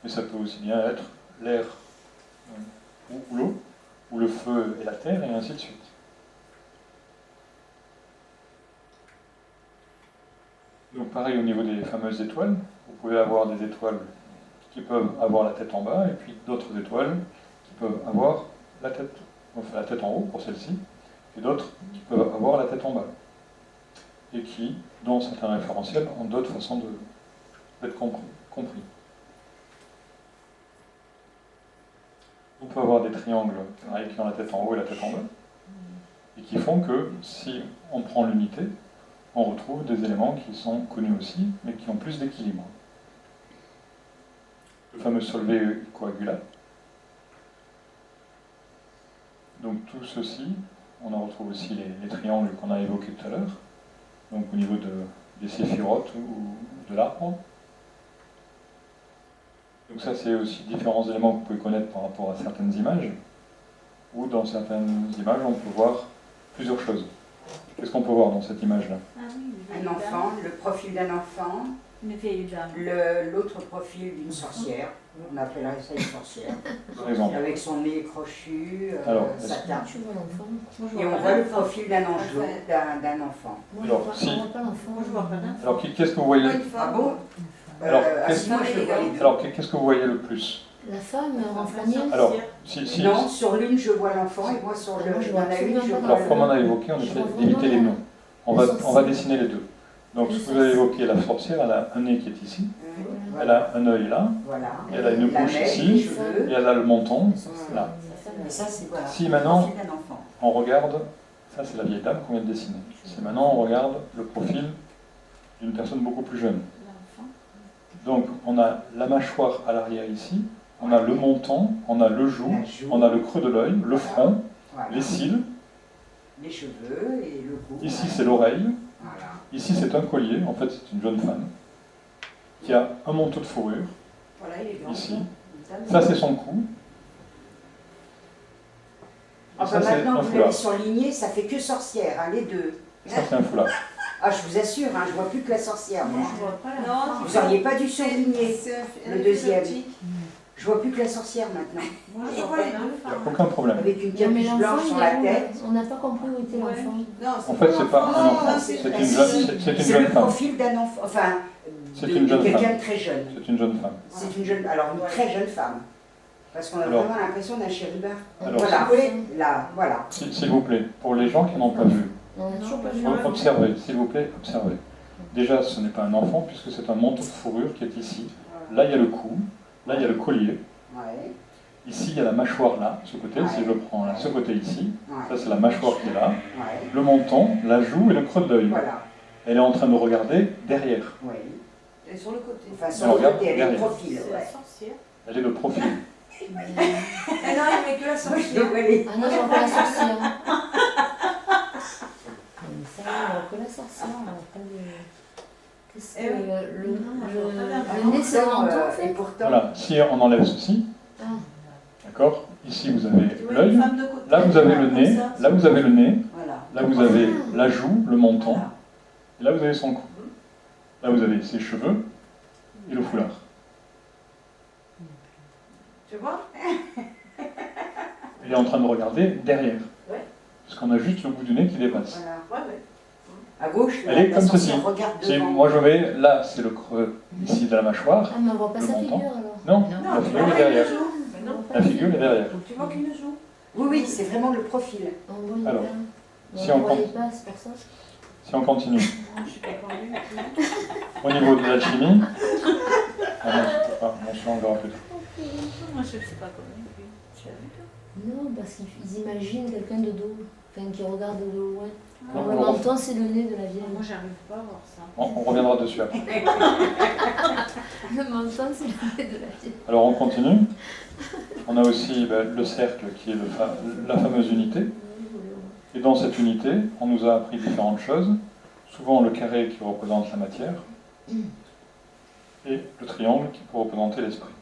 Mais ça peut aussi bien être l'air ou l'eau, ou le feu et la terre, et ainsi de suite. Donc pareil au niveau des fameuses étoiles, vous pouvez avoir des étoiles qui peuvent avoir la tête en bas, et puis d'autres étoiles qui peuvent avoir la tête en haut pour celle-ci, et d'autres qui peuvent avoir la tête en bas. Et qui, dans certains référentiels, ont d'autres façons d'être compris. On peut avoir des triangles pareil, qui ont la tête en haut et la tête en bas, et qui font que, si on prend l'unité, on retrouve des éléments qui sont connus aussi, mais qui ont plus d'équilibre. Le fameux solvé coagula. Donc tout ceci, on en retrouve aussi les triangles qu'on a évoqués tout à l'heure, donc au niveau des séphirotes ou de l'arbre. Donc ça, c'est aussi différents éléments que vous pouvez connaître par rapport à certaines images, où dans certaines images, on peut voir plusieurs choses. Qu'est-ce qu'on peut voir dans cette image-là? Un enfant, le profil d'un enfant, Une vieille dame. l'autre profil d'une sorcière, on appellerait ça une sorcière, Par exemple. avec son nez crochu, Alors, sa est-ce- tape. Tu vois l'enfant. Et on voit le profil d'un ange, d'un enfant. Moi, Alors, je si. vois pas l'enfant. Moi, je vois pas d'enfant. Alors, qu'est-ce que vous voyez? Ah bon Alors, si, moi je le vois les deux. Alors, qu'est-ce que vous voyez le plus? La femme renfrognée. Alors, si, Non, sur l'une je vois l'enfant et moi sur Moi, le, je il y vois en a une, je absolument vois pas. alors, comme on a évoqué, on Je essaie vois d'éviter les vraiment noms. On va dessiner les deux. Donc, Le ce que vous avez sorcier. évoqué, la sorcière, elle a un nez qui est ici, Voilà. elle a un œil là, Voilà. elle a une La bouche mèche, ici, les cheveux. et elle a le menton là. Mais ça c'est voilà. Si maintenant, Le profil d'un enfant. on regarde, ça c'est la vieille dame qu'on vient de dessiner. Si maintenant on regarde le profil d'une personne beaucoup plus jeune. Donc on a la mâchoire à l'arrière ici, on a le menton, on a le joue, La joue, on a le creux de l'œil, le front, voilà. les cils, Les cheveux et le cou. ici c'est l'oreille, Voilà. ici c'est un collier, en fait c'est une jeune femme, qui a un manteau de fourrure, Voilà, il est blanc. ici. Ça c'est son cou, et Enfin, ça c'est maintenant un que vous l'avez foulard. surligné, ça fait que sorcière, hein, les deux. Ça c'est un foulard. Ah, je vous assure, hein, je vois plus que la sorcière. Moi. Je vois pas Non, Vous auriez pas dû surligner. C'est le deuxième. optique. Je vois plus que la sorcière maintenant. Moi, Je je vois vois les pas deux. Il d'enfant. n'y a aucun problème. Avec une Non, mais capuche l'enfant, blanche sur il la est où, tête. on n'a pas compris où était Ouais. l'enfant. Non, En fait, c'est pas un enfant, c'est c'est Bah, une si, jeune, si. c'est une C'est jeune le femme. profil d'un enfant, enfin, C'est de une jeune quelqu'un femme. de très jeune. C'est une jeune femme. C'est une jeune, alors une Ouais. très jeune femme. Parce qu'on a Alors- vraiment l'impression d'un chérubin. Alors- Voilà, là, voilà. S'il vous plaît, pour les gens qui n'ont pas vu, On n'a toujours pas vu. Non, observez, s'il vous plaît, observez. Déjà, ce n'est pas un enfant puisque c'est un manteau de fourrure qui est ici. Là, il y a le cou, là, il y a le collier. Ouais. Ici, il y a la mâchoire là, ce côté, si je prends là, ce côté ici, Ouais. ça c'est la mâchoire qui est là, Ouais. le menton, la joue et le creux de l'œil. Voilà. Elle est en train de regarder derrière. Oui. Et sur le côté. Enfin, sur Alors, le regarde, côté, elle est derrière. profil. C'est la Ouais. sorcière. Elle est de profil. Mais- Ah non, il met que la Moi, je sorcière. dois aller. Ah non, je vois pas la sorcière. Comme ça, on voit que la sorcière, on voit pas le... Qu'est-ce que Eh oui. le nez, c'est le menton, en Et fait. pourtant, Voilà, si on enlève ceci, Ah, d'accord, ici vous avez Tu vois une l'œil, femme de côté, là vous avez le comme nez, ça. là vous avez le nez, voilà. là vous avez la joue, le menton, Voilà. et là vous avez son cou. Là vous avez ses cheveux et le foulard. Tu vois? Elle est en train de regarder derrière. Ouais. Parce qu'on a juste le bout du nez qui dépasse. Voilà. Ouais. À gauche, Elle est la comme sorcière ceci. regarde Si devant. moi je mets, là c'est le creux ici de la mâchoire. ah, mais on voit pas Le sa menton. figure, alors. Non, Non, la tu figure vois est derrière. Mais On non. voit pas La figure est derrière. Tu vois qu'une joue? Oui, oui, c'est vraiment le profil. On voit les Alors, mains. si on on voit les compte- pas, c'est pour ça. Si on continue, Non, je suis pas convaincue. au niveau de l'alchimie, ah non, je peux pas, mon chien on verra plus tard. Moi, je suis pas convaincue. Tu as vu toi? Non, parce qu'ils imaginent quelqu'un de dos, enfin qui regarde de loin. Non, Alors, le on refait. menton, c'est le nez de la vieille. Moi, j'arrive pas à voir ça. On reviendra dessus après. Le menton, c'est le nez de la vieille. Alors on continue. On a aussi le cercle qui est la fameuse unité. Et dans cette unité, on nous a appris différentes choses. Souvent le carré qui représente la matière et le triangle qui peut représenter l'esprit.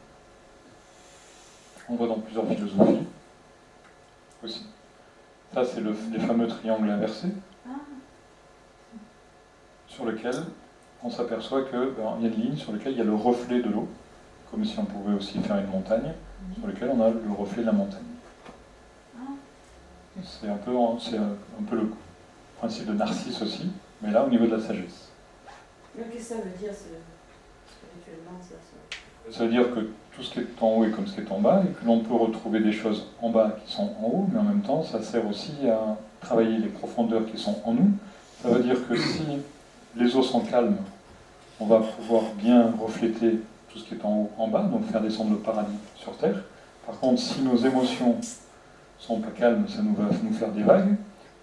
On voit dans plusieurs philosophies aussi. Ça, c'est les fameux triangles inversés sur lesquels on s'aperçoit qu'il y a une ligne sur laquelle il y a le reflet de l'eau, comme si on pouvait aussi faire une montagne, sur laquelle on a le reflet de la montagne. C'est un peu le principe de Narcisse aussi, mais là au niveau de la sagesse. Mais qu'est-ce que ça veut dire, spirituellement, ça? Ça veut dire que tout ce qui est en haut est comme ce qui est en bas, et que l'on peut retrouver des choses en bas qui sont en haut, mais en même temps, ça sert aussi à travailler les profondeurs qui sont en nous. Ça veut dire que si les eaux sont calmes, on va pouvoir bien refléter tout ce qui est en haut, en bas, donc faire descendre le paradis sur Terre. Par contre, si nos émotions sont pas calmes, ça va nous faire des vagues.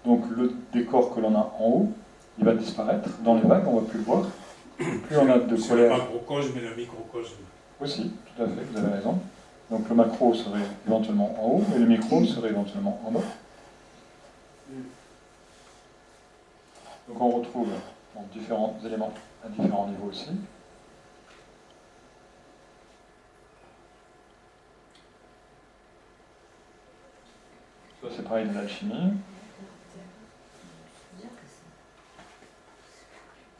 Donc le décor que l'on a en haut, il va disparaître. Dans les vagues, on ne va plus le voir. Plus on a de C'est colère... le macrocosme et le microcosme. Aussi, tout à fait, vous avez raison. Donc le macro serait éventuellement en haut et le micro serait éventuellement en bas. Donc on retrouve différents éléments à différents niveaux aussi. Ça c'est pareil de l'alchimie.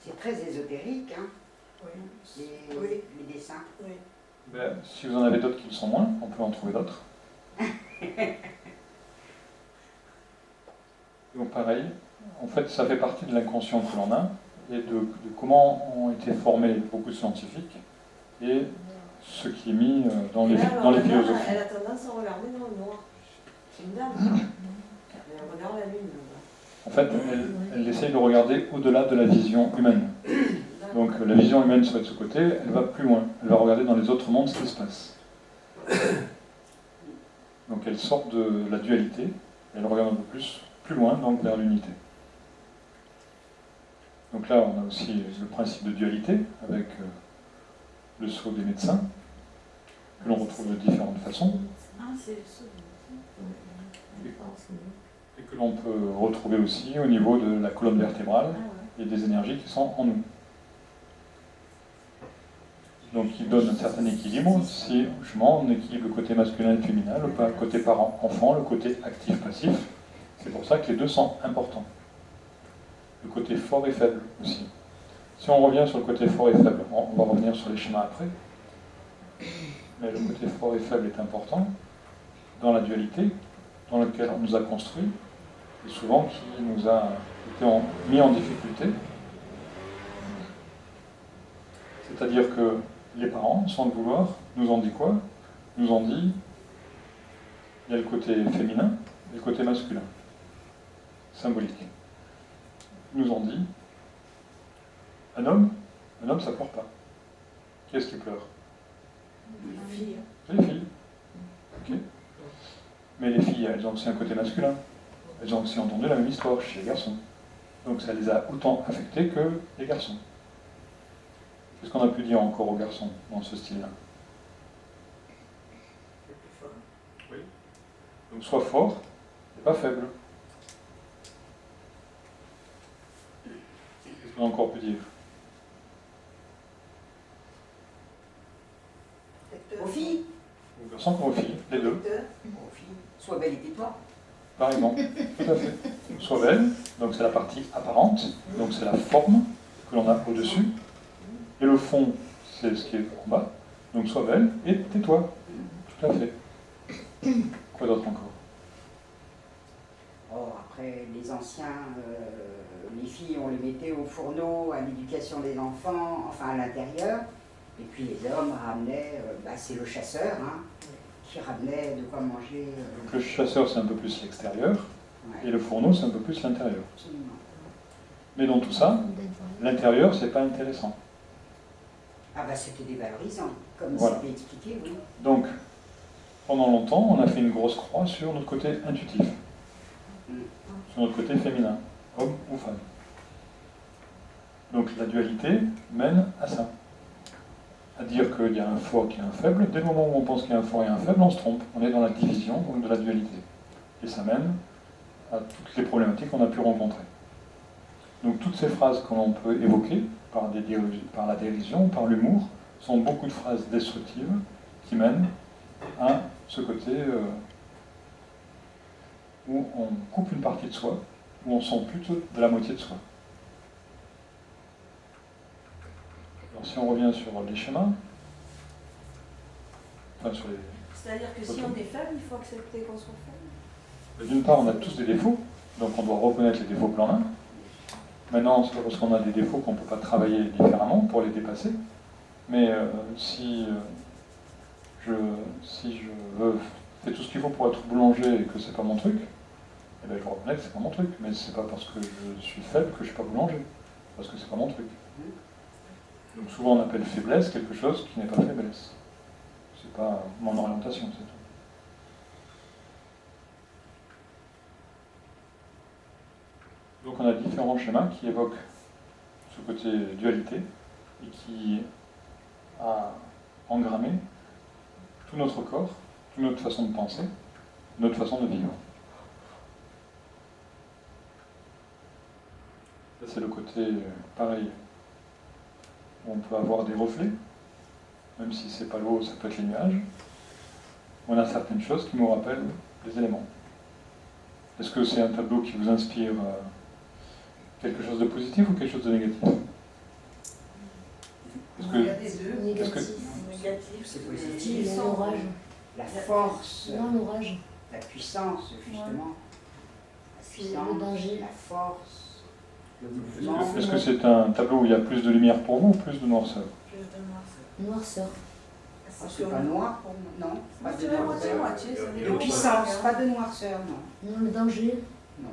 C'est très ésotérique, hein, Oui. les dessins. Oui. Ben, si vous en avez d'autres qui le sont moins, on peut en trouver d'autres. Donc pareil, en fait ça fait partie de l'inconscient que l'on a et de comment ont été formés beaucoup de scientifiques et ce qui est mis dans les philosophies. Elle a tendance à regarder dans le noir. C'est une dame. Elle regarde la lune. En fait, elle essaye de regarder au-delà de la vision humaine. Donc la vision humaine serait de ce côté, elle va plus loin. Elle va regarder dans les autres mondes ce qui se passe. Donc elle sort de la dualité, et elle regarde un peu plus loin, donc vers l'unité. Donc là, on a aussi le principe de dualité, avec le sceau des médecins, que l'on retrouve de différentes façons, Ah, c'est ça. et que l'on peut retrouver aussi au niveau de la colonne vertébrale Ah, ouais. et des énergies qui sont en nous. Donc il donne un certain équilibre, si justement on équilibre le côté masculin et féminin, le côté parent-enfant, le côté actif-passif. C'est pour ça que les deux sont importants. Le côté fort et faible aussi. Si on revient sur le côté fort et faible, on va revenir sur les schémas après, mais le côté fort et faible est important dans la dualité dans laquelle on nous a construit, et souvent qui nous a été mis en difficulté. C'est-à-dire que les parents, sans le vouloir, nous ont dit quoi? Nous ont dit, il y a le côté féminin et le côté masculin, symbolique. Ils nous ont dit, un homme ça pleure pas. Qui est-ce qui pleure? Les filles. C'est les filles. Ok. Mais les filles, elles ont aussi un côté masculin. Elles ont aussi entendu la même histoire chez les garçons. Donc ça les a autant affectés que les garçons. Qu'est-ce qu'on a pu dire encore aux garçons dans ce style-là? Oui. Donc sois fort et pas faible. Qu'est-ce qu'on a encore pu dire? Aux filles, Aux garçons comme aux filles, les deux. aux filles, sois belle et tais-toi. Pareillement, tout à fait. Sois belle, donc c'est la partie apparente, donc c'est la forme que l'on a au-dessus. Et le fond, c'est ce qui est en bas. Donc sois belle et tais-toi. Tout à fait. Quoi d'autre encore? Oh, après, les anciens, les filles, on les mettait au fourneau, à l'éducation des enfants, enfin à l'intérieur. Et puis les hommes ramenaient, c'est le chasseur, hein, qui ramenait de quoi manger. Donc le chasseur, c'est un peu plus l'extérieur, et Ouais, le fourneau, c'est un peu plus l'intérieur. absolument. Mais dans tout ça, l'intérieur, c'est pas intéressant. Ah bah c'était dévalorisant, comme Voilà. c'était expliqué, oui. Donc, pendant longtemps, on a fait une grosse croix sur notre côté intuitif, sur notre côté féminin, homme ou femme. Donc la dualité mène à ça. À dire qu'il y a un fort et un faible. Dès le moment où on pense qu'il y a un fort et un faible, on se trompe. On est dans la division, donc de la dualité. Et ça mène à toutes les problématiques qu'on a pu rencontrer. Donc toutes ces phrases que l'on peut évoquer par la dérision, par l'humour, sont beaucoup de phrases destructives qui mènent à ce côté où on coupe une partie de soi, où on s'ampute de la moitié de soi. Alors si on revient sur les schémas, enfin sur les... C'est-à-dire que si on est faible, il faut accepter qu'on soit faible. D'une part, on a tous des défauts, donc on doit reconnaître les défauts que l'on a. Maintenant, c'est parce qu'on a des défauts qu'on ne peut pas travailler différemment pour les dépasser. Mais si je fais tout ce qu'il faut pour être boulanger et que c'est pas mon truc, eh bien, je reconnais que c'est pas mon truc. Mais c'est pas parce que je suis faible que je suis pas boulanger, parce que c'est pas mon truc. Donc souvent on appelle faiblesse quelque chose qui n'est pas faiblesse. C'est pas mon orientation, c'est tout. Donc on a différents schémas qui évoquent ce côté dualité et qui a engrammé tout notre corps, toute notre façon de penser, notre façon de vivre. Ça c'est le côté pareil, où on peut avoir des reflets, même si c'est pas l'eau, ça peut être les nuages. On a certaines choses qui nous rappellent les éléments. Est-ce que c'est un tableau qui vous inspire quelque chose de positif ou quelque chose de négatif? Est-ce Il y que, a des deux. Négatif. Négatif, C'est Il positif. y a l'orage. La force, Non, l'orage. la puissance, justement. La C'est puissance, le danger. la force, le mouvement. est-ce que c'est un tableau où il y a plus de lumière pour vous ou plus de noirceur? Plus de noirceur. Noirceur. Ah, c'est pas noir pour moi, non. Pas Moi, de je dirais noirceur. moitié-moitié. ça De dépend. puissance, pas de noirceur, non. Non, le danger. Non.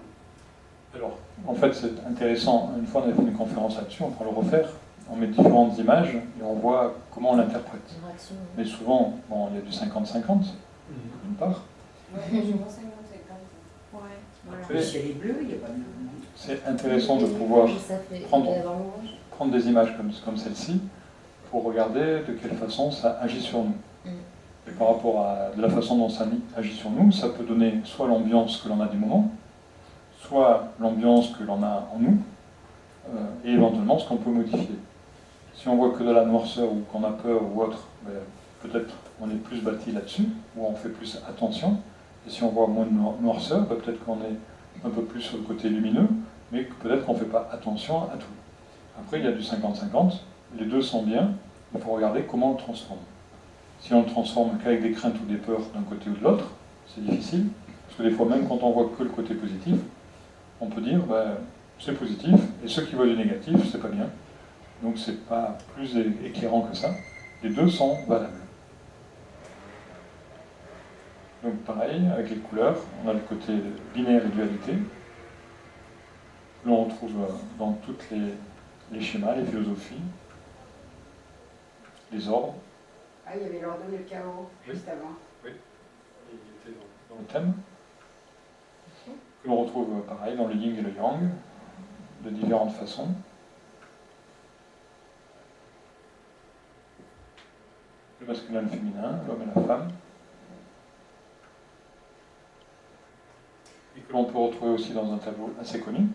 Alors, en fait, c'est intéressant. Une fois, on avait fait une conférence là-dessus, on pourra le refaire. On met différentes images et on voit comment on l'interprète. Une réaction. Mais souvent, bon, il y a du 50-50, d'une part. Ouais, souvent 50-50. Ouais. Après, Le ciel est bleu, il n'y a pas de mouvement. c'est intéressant de pouvoir Ça fait prendre- il va y avoir l'orage. prendre des images comme celle-ci pour regarder de quelle façon ça agit sur nous. Et par rapport à de la façon dont ça agit sur nous, ça peut donner soit l'ambiance que l'on a du moment, soit l'ambiance que l'on a en nous, et éventuellement ce qu'on peut modifier. Si on voit que de la noirceur ou qu'on a peur ou autre, ben, peut-être on est plus bâti là-dessus, ou on fait plus attention. Et si on voit moins de noirceur, ben, peut-être qu'on est un peu plus sur le côté lumineux, mais que peut-être qu'on ne fait pas attention à tout. Après, il y a du 50-50, les deux sont bien, il faut regarder comment on le transforme. Si on le transforme qu'avec des craintes ou des peurs d'un côté ou de l'autre, c'est difficile, parce que des fois, même quand on voit que le côté positif, on peut dire, ben, c'est positif, et ceux qui voient du négatif, c'est pas bien. Donc c'est pas plus éclairant que ça. Les deux sont valables. Donc pareil, avec les couleurs, on a le côté binaire et dualité, que l'on retrouve dans tous les schémas, les philosophies, les ordres. Ah, il y avait l'ordre et le chaos, Oui. juste avant. Il était dans le thème, que l'on retrouve pareil dans le yin et le yang, de différentes façons. Le masculin et le féminin, l'homme et la femme. Et que l'on peut retrouver aussi dans un tableau assez connu.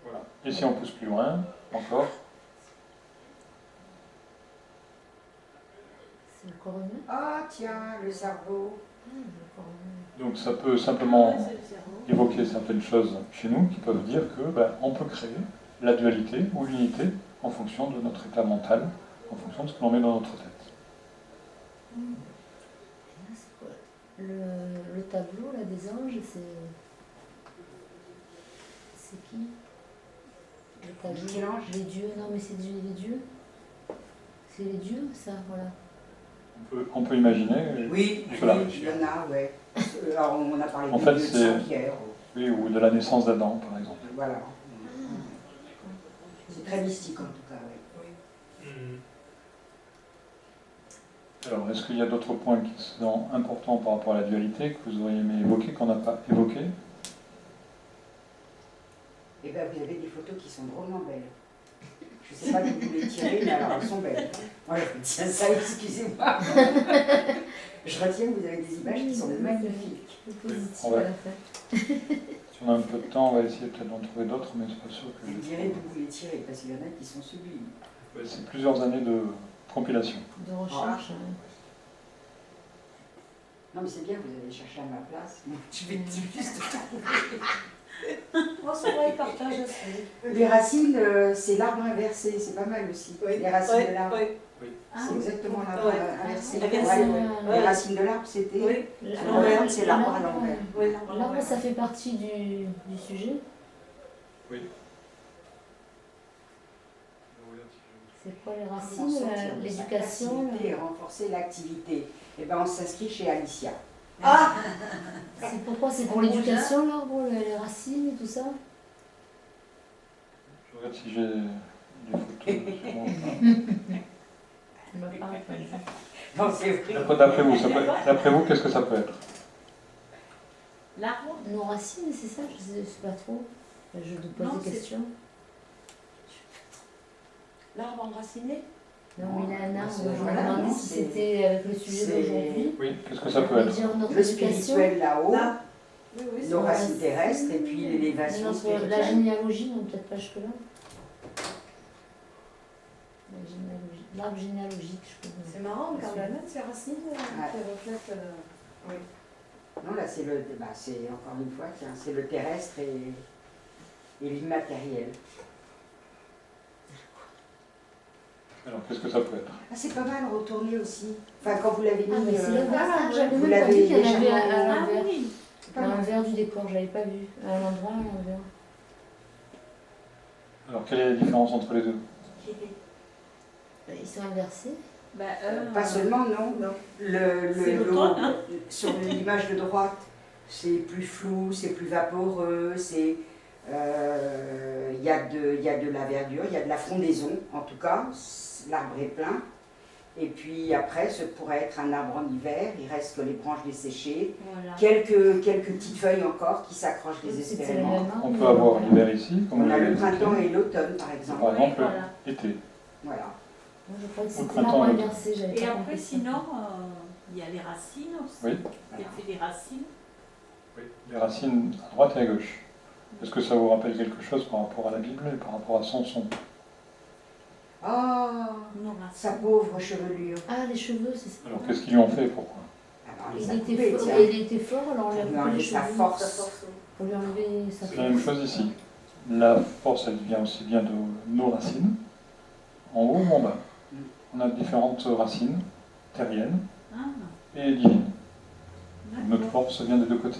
Voilà. Et si on pousse plus loin, encore, C'est le corps humain. Ah tiens, le cerveau. Ah, le corps humain. donc ça peut simplement c'est le cerveau. évoquer certaines choses chez nous qui peuvent dire que on peut créer la dualité ou l'unité en fonction de notre état mental, en fonction de ce que l'on met dans notre tête. Et là, c'est quoi le tableau là, des anges, c'est qui? Le tableau, Michel-Ange. les dieux, non mais c'est les dieux. C'est les dieux, ça, voilà. On peut imaginer, Oui, cela. oui, il y en a, ouais. Alors on a parlé En du fait, dieu de c'est- Saint-Pierre. oui, ou de la naissance d'Adam par exemple. Voilà. C'est très mystique en tout cas, oui. Alors, est-ce qu'il y a d'autres points qui sont importants par rapport à la dualité que vous auriez aimé évoquer, qu'on n'a pas évoqué? Et bien vous avez des photos qui sont drôlement belles. Je ne sais pas d'où vous les tirez, mais alors elles sont belles. Moi je retiens ça, excusez-moi. Je retiens que vous avez des images qui sont magnifiques. Le positif Ouais. à la fin. Si on a un peu de temps, on va essayer peut-être d'en trouver d'autres, mais c'est pas sûr que Vous je me les direz trouve. d'où vous les tirez, parce qu'il y en a qui sont sublimes. C'est plusieurs années de compilation. De recherche. hein. Non mais c'est bien, vous allez chercher à ma place. Moi, je vais juste trouver. Oh, ça va, il partage aussi. Les racines, c'est l'arbre inversé, c'est pas mal aussi. Les racines de l'arbre. C'est exactement l'arbre Ouais. inversé. Inversé, Ouais. ouais. Les racines de l'arbre, c'était. Oui, À l'envers, c'est l'arbre à l'envers. oui, L'arbre, ça fait partie du sujet. C'est quoi les Comment racines, sortir de sa l'éducation passivité et renforcer l'activité. Eh ben, on s'inscrit chez Alicia. Ah, C'est pourquoi? C'est pour l'éducation, l'arbre, les racines et tout ça? Je regarde si j'ai des photos. sûrement pas. Tu m'as pas répondu. Non, c'est vrai. D'après vous, d'après vous, qu'est-ce que ça peut être? l'arbre. Nos racines, c'est ça? Je sais pas trop. Je te pose Non, des c'est- questions. L'arbre enraciné. Non, mais il a un arbre. c'est- Je me voilà, demandais non, si c'est- c'était avec le sujet c'est- d'aujourd'hui. Oui, qu'est-ce que ça peut Mais être? dire notre Le éducation. spirituel là-haut, Là. Oui, oui, nos Ouais. racines terrestres et puis Mais l'élévation notre- la spirituelle. généalogie, non, peut-être pas jusque-là. La généalogie. L'arbre généalogique, je peux C'est marrant, quand même, ces racines qui reflètent. Oui. Non, là, c'est c'est encore une fois, tiens, c'est le terrestre et l'immatériel. Alors, qu'est-ce que ça peut être? Ah, c'est pas mal retourné aussi. Enfin, quand vous l'avez mis, Ah, mais c'est l'inverse. Ah, j'avais vous même pas l'avez vu qu'il y en avait légèrement- à Ah l'envers. oui. c'est pas À mal. l'envers du décor, j'avais pas vu. À l'endroit, à l'envers. Alors, quelle est la différence entre les deux? Ils sont inversés. Bah, Pas seulement, non. Non. Le C'est l'automne, hein. sur l'image de droite, c'est plus flou, c'est plus vaporeux, c'est il y a de la verdure, il y a de la frondaison, en tout cas, l'arbre est plein. Et puis après, ce pourrait être un arbre en hiver, il reste que les branches desséchées, Voilà. quelques petites feuilles encore qui s'accrochent C'est le désespérément. même On arbre, peut mais- avoir l'hiver ici, comme On a l'avez le expliqué. printemps et l'automne, par exemple. Par exemple, voilà. été. Voilà. Moi, je crois que Au c'était printemps, l'arbre l'automne. inversé. J'avais Et pas après, compris ça. sinon, il y a les racines aussi. Oui. Il y a fait des racines. Les racines à droite et à gauche. Est-ce que ça vous rappelle quelque chose par rapport à la Bible et par rapport à Samson? Ah, Nos sa racines. pauvre chevelure. Ah, les cheveux, c'est ça. Alors, qu'est-ce qu'ils lui ont fait? Pourquoi? Alors, on les Il a était, coupés, fort, tiens. il était fort, alors on lui a Pour lui coupé les enlever sa cheveux. force. Pour lui enlever sa C'est la même force. chose ici. La force, elle vient aussi bien de nos racines, en haut ou en bas. On a différentes racines, terriennes Ah, et divines. Notre d'accord. force vient des deux côtés.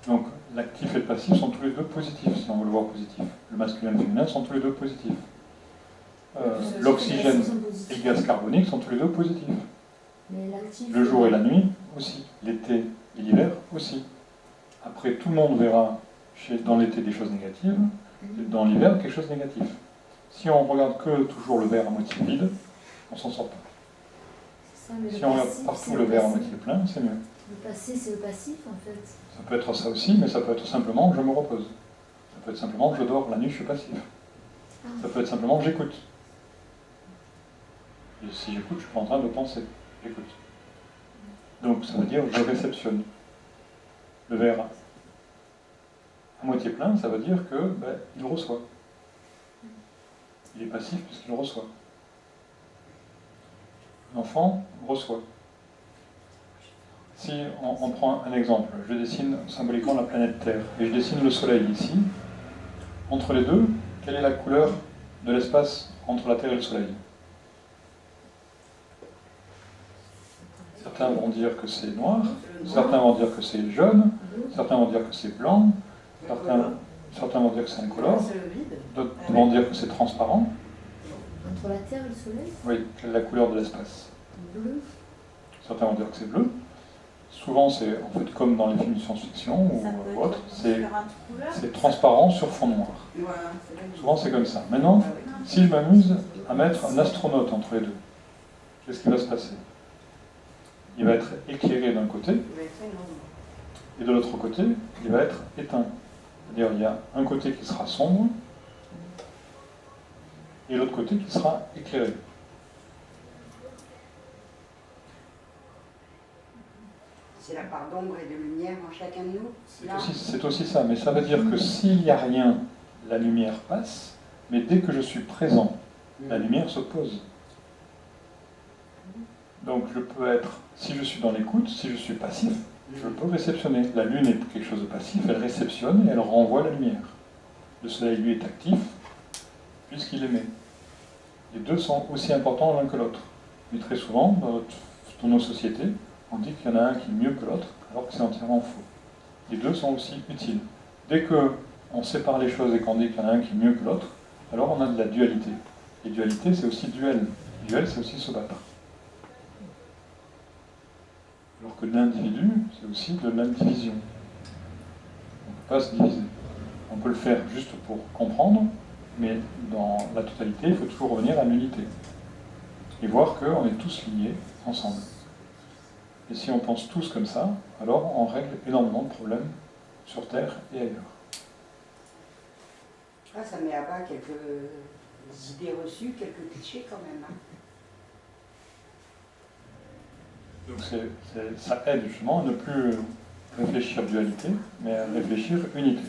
Donc, l'actif et le passif sont tous les deux positifs, si on veut le voir positif. Le masculin et le féminin sont tous les deux positifs. L'oxygène et le gaz carbonique sont tous les deux positifs. Mais l'actif. Le jour et la nuit aussi. L'été et l'hiver aussi. Après, tout le monde verra dans l'été des choses négatives, et dans l'hiver quelque chose de négatif. Si on regarde que toujours le verre à moitié vide, on s'en sort pas. C'est ça, mais Si le on regarde passif, partout c'est le verre à passif. moitié plein, c'est mieux. Le passé, c'est le passif en fait. Ça peut être ça aussi, mais ça peut être simplement je me repose. Ça peut être simplement je dors, la nuit je suis passif. Ça peut être simplement j'écoute. Et si j'écoute, je suis pas en train de penser. J'écoute. Donc ça veut dire je réceptionne. Le verre à moitié plein, ça veut dire que il reçoit. Il est passif puisqu'il reçoit. L'enfant reçoit. Si on prend un exemple, je dessine symboliquement la planète Terre et je dessine le Soleil ici. Entre les deux, quelle est la couleur de l'espace entre la Terre et le Soleil? Certains vont dire que c'est noir, certains vont dire que c'est jaune, certains vont dire que c'est blanc, certains vont dire que c'est incolore, C'est le vide. d'autres vont dire que c'est transparent. Entre la Terre et le Soleil, Oui, quelle est la couleur de l'espace? bleu. Certains vont dire que c'est bleu. Souvent, c'est en fait comme dans les films de science-fiction ou autres, c'est transparent sur fond noir. Voilà, c'est là que- Souvent, c'est comme ça. Maintenant, Ah oui. si je m'amuse à mettre un astronaute entre les deux, qu'est-ce qui va se passer? Il va être éclairé d'un côté, Il va être énorme. et de l'autre côté, il va être éteint. C'est-à-dire, il y a un côté qui sera sombre, et l'autre côté qui sera éclairé. C'est la part d'ombre et de lumière en chacun de nous. Là. C'est aussi ça, mais ça veut dire que s'il n'y a rien, la lumière passe, mais dès que je suis présent, la lumière se pose. Donc je peux être, si je suis dans l'écoute, si je suis passif, je peux réceptionner. La lune est quelque chose de passif, elle réceptionne et elle renvoie la lumière. Le soleil, lui, est actif, puisqu'il émet. Les deux sont aussi importants l'un que l'autre. Mais très souvent, dans nos sociétés, on dit qu'il y en a un qui est mieux que l'autre, alors que c'est entièrement faux. Les deux sont aussi utiles. Dès qu'on sépare les choses et qu'on dit qu'il y en a un qui est mieux que l'autre, alors on a de la dualité. Et dualité, c'est aussi duel. Duel, c'est aussi se battre. Alors que l'individu, c'est aussi de l'indivision. On ne peut pas se diviser. On peut le faire juste pour comprendre, mais dans la totalité, il faut toujours revenir à l'unité. Et voir qu'on est tous liés ensemble. Et si on pense tous comme ça, alors on règle énormément de problèmes sur Terre et ailleurs. Ah, ça met à bas quelques idées reçues, quelques clichés quand même. Hein. Donc ça aide justement à ne plus réfléchir dualité, mais à réfléchir unité.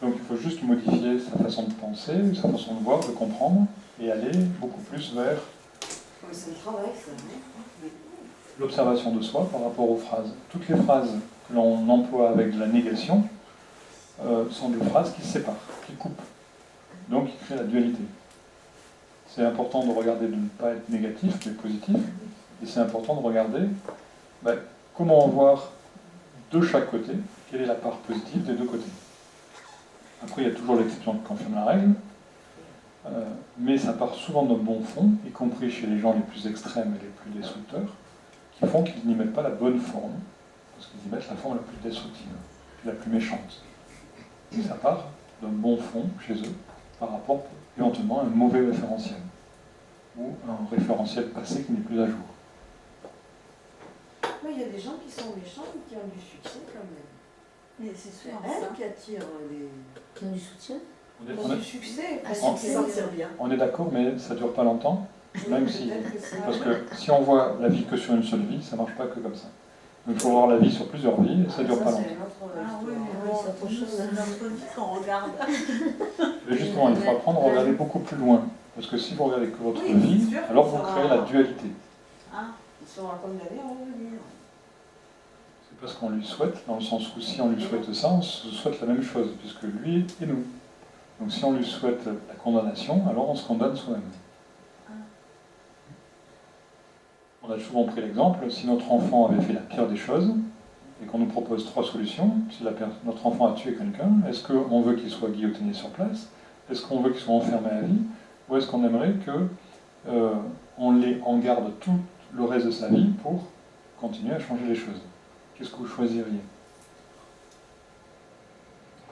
Donc il faut juste modifier sa façon de penser, sa façon de voir, de comprendre, et aller beaucoup plus vers C'est le travail, ça. l'observation de soi par rapport aux phrases. Toutes les phrases que l'on emploie avec de la négation sont des phrases qui séparent, qui coupent, donc qui créent la dualité. C'est important de regarder, de ne pas être négatif, mais positif, et c'est important de regarder comment voir de chaque côté quelle est la part positive des deux côtés. Après, il y a toujours l'exception qui confirme la règle, mais ça part souvent d'un bon fond, y compris chez les gens les plus extrêmes et les plus destructeurs, qui font qu'ils n'y mettent pas la bonne forme, parce qu'ils y mettent la forme la plus destructive, la plus méchante. Et ça part d'un bon fond chez eux, par rapport éventuellement à un mauvais référentiel, ou un référentiel passé qui n'est plus à jour. Oui, il y a des gens qui sont méchants et qui ont du succès quand même. Mais c'est C'est souvent elle ça. qui attire les... Qui ont du soutien. On est, du succès. Ah, parce c'est que- Sentir bien. on est d'accord, mais ça ne dure pas longtemps, même si... Peut-être que c'est- Parce que si on voit la vie que sur une seule vie, ça ne marche pas que comme ça. Donc il faut voir la vie sur plusieurs vies, et ça ne dure pas c'est longtemps. une autre Ah oui, histoire. mais bon, c'est autre chose. c'est notre vie qu'on regarde. Et justement, il faut apprendre à regarder beaucoup plus loin. Parce que si vous regardez que votre Oui, vie, c'est sûr, alors ça vous va. créez la dualité. Ah, Ils sont condamnés à revenir. C'est parce qu'on lui souhaite, dans le sens où si on lui souhaite ça, on se souhaite la même chose, puisque lui et nous. Donc si on lui souhaite la condamnation, alors on se condamne soi-même. On a souvent pris l'exemple, si notre enfant avait fait la pire des choses, et qu'on nous propose 3 solutions, si notre enfant a tué quelqu'un, est-ce qu'on veut qu'il soit guillotiné sur place? Est-ce qu'on veut qu'il soit enfermé à vie? Ou est-ce qu'on aimerait qu'on garde tout le reste de sa vie pour continuer à changer les choses? Qu'est-ce que vous choisiriez?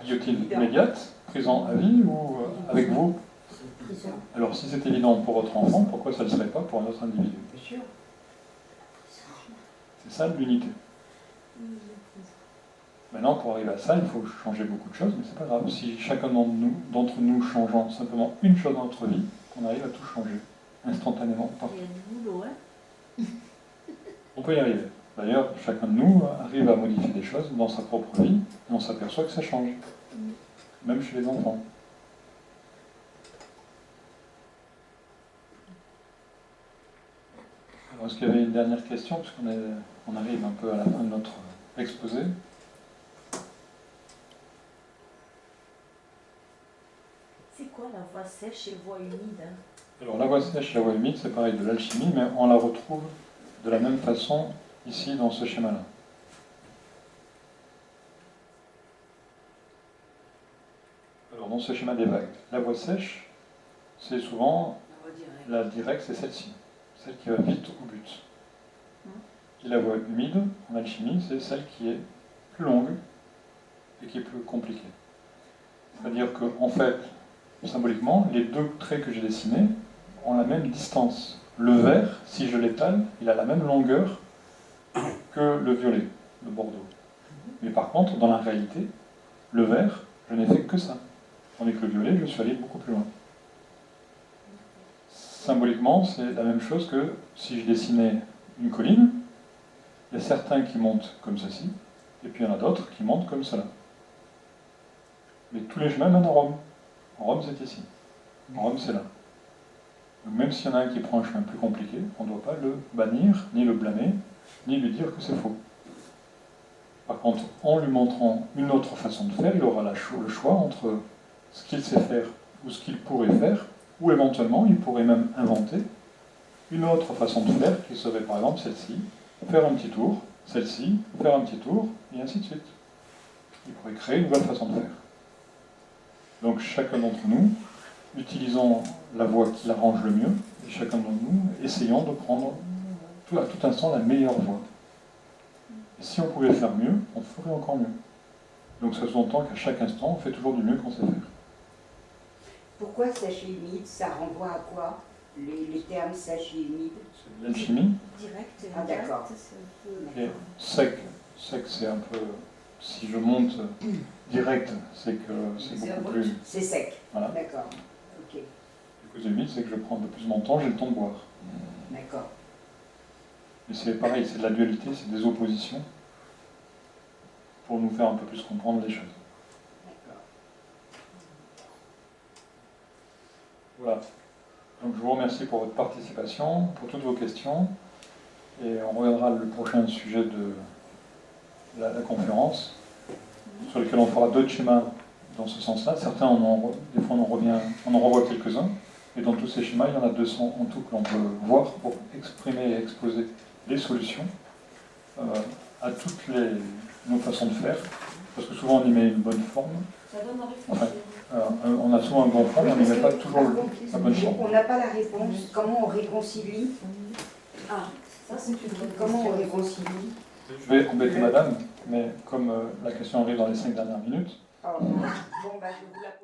guillotine immédiate, prison à vie ou avec vous? Prison. Alors si c'est évident pour votre enfant, pourquoi ça ne le serait pas pour un autre individu? Bien sûr. C'est ça l'unité. Maintenant, pour arriver à ça, il faut changer beaucoup de choses, mais c'est pas grave. Si chacun d'entre nous changeant simplement une chose dans notre vie, on arrive à tout changer, instantanément, partout. Il y a du boulot, hein. On peut y arriver. D'ailleurs, chacun de nous arrive à modifier des choses dans sa propre vie, et on s'aperçoit que ça change. Même chez les enfants. Alors, est-ce qu'il y avait une dernière question, puisqu'on arrive un peu à la fin de notre exposé? C'est quoi la voie sèche et voie humide, hein? Alors, la voie sèche et la voie humide, c'est pareil de l'alchimie, mais on la retrouve de la même façon ici dans ce schéma-là. Alors, dans ce schéma des vagues, la voie sèche, c'est souvent la directe, c'est celle-ci, celle qui va vite au but. Et la voie humide, en alchimie, c'est celle qui est plus longue et qui est plus compliquée. C'est-à-dire qu'en fait, symboliquement, les deux traits que j'ai dessinés ont la même distance. Le vert, si je l'étale, il a la même longueur que le violet, le bordeaux. Mais par contre, dans la réalité, le vert, je n'ai fait que ça. Tandis que le violet, je suis allé beaucoup plus loin. Symboliquement, c'est la même chose que si je dessinais une colline, il y a certains qui montent comme ceci, et puis il y en a d'autres qui montent comme cela. Mais tous les chemins mènent à Rome. Rome, c'est ici. Rome, c'est là. Donc même s'il y en a un qui prend un chemin plus compliqué, on ne doit pas le bannir, ni le blâmer, ni lui dire que c'est faux. Par contre, en lui montrant une autre façon de faire, il aura le choix entre ce qu'il sait faire ou ce qu'il pourrait faire, ou éventuellement, il pourrait même inventer une autre façon de faire, qui serait par exemple celle-ci, faire un petit tour, celle-ci, faire un petit tour, et ainsi de suite. Il pourrait créer une nouvelle façon de faire. Donc chacun d'entre nous, utilisons la voie qui l'arrange le mieux, et chacun d'entre nous, essayons de prendre à tout instant la meilleure voie. Et si on pouvait faire mieux, on ferait encore mieux. Donc ça sous-entend qu'à chaque instant, on fait toujours du mieux qu'on sait faire. Pourquoi sèche et humide? Ça renvoie à quoi? Les termes sèche et humide? C'est l'alchimie. Direct et Ah, indirect, d'accord. c'est un peu... Et sec, c'est un peu... Si je monte direct, c'est que c'est beaucoup plus... C'est sec. Voilà. D'accord. Ok. Du coup, humide, c'est que je prends un peu plus mon temps, j'ai le temps de boire. D'accord. Mais c'est pareil, c'est de la dualité, c'est des oppositions pour nous faire un peu plus comprendre les choses. D'accord. Voilà. Donc je vous remercie pour votre participation, pour toutes vos questions. Et on regardera le prochain sujet de la conférence, sur lequel on fera d'autres schémas dans ce sens-là. Certains, des fois, on en revoit quelques-uns. Et dans tous ces schémas, il y en a 200 en tout que l'on peut voir pour exprimer et exposer des solutions à toutes nos façons de faire. Parce que souvent, on y met une bonne forme. Ça donne envie de Enfin, réfléchir. on a souvent un bon forme, on n'y met pas toujours la bonne forme. On n'a pas la réponse. Comment on réconcilie? Ah, ça c'est une bonne Comment on question. réconcilie? Je vais embêter madame, mais comme la question arrive dans les 5 dernières minutes, Oh, bon, bah, je vous la pose.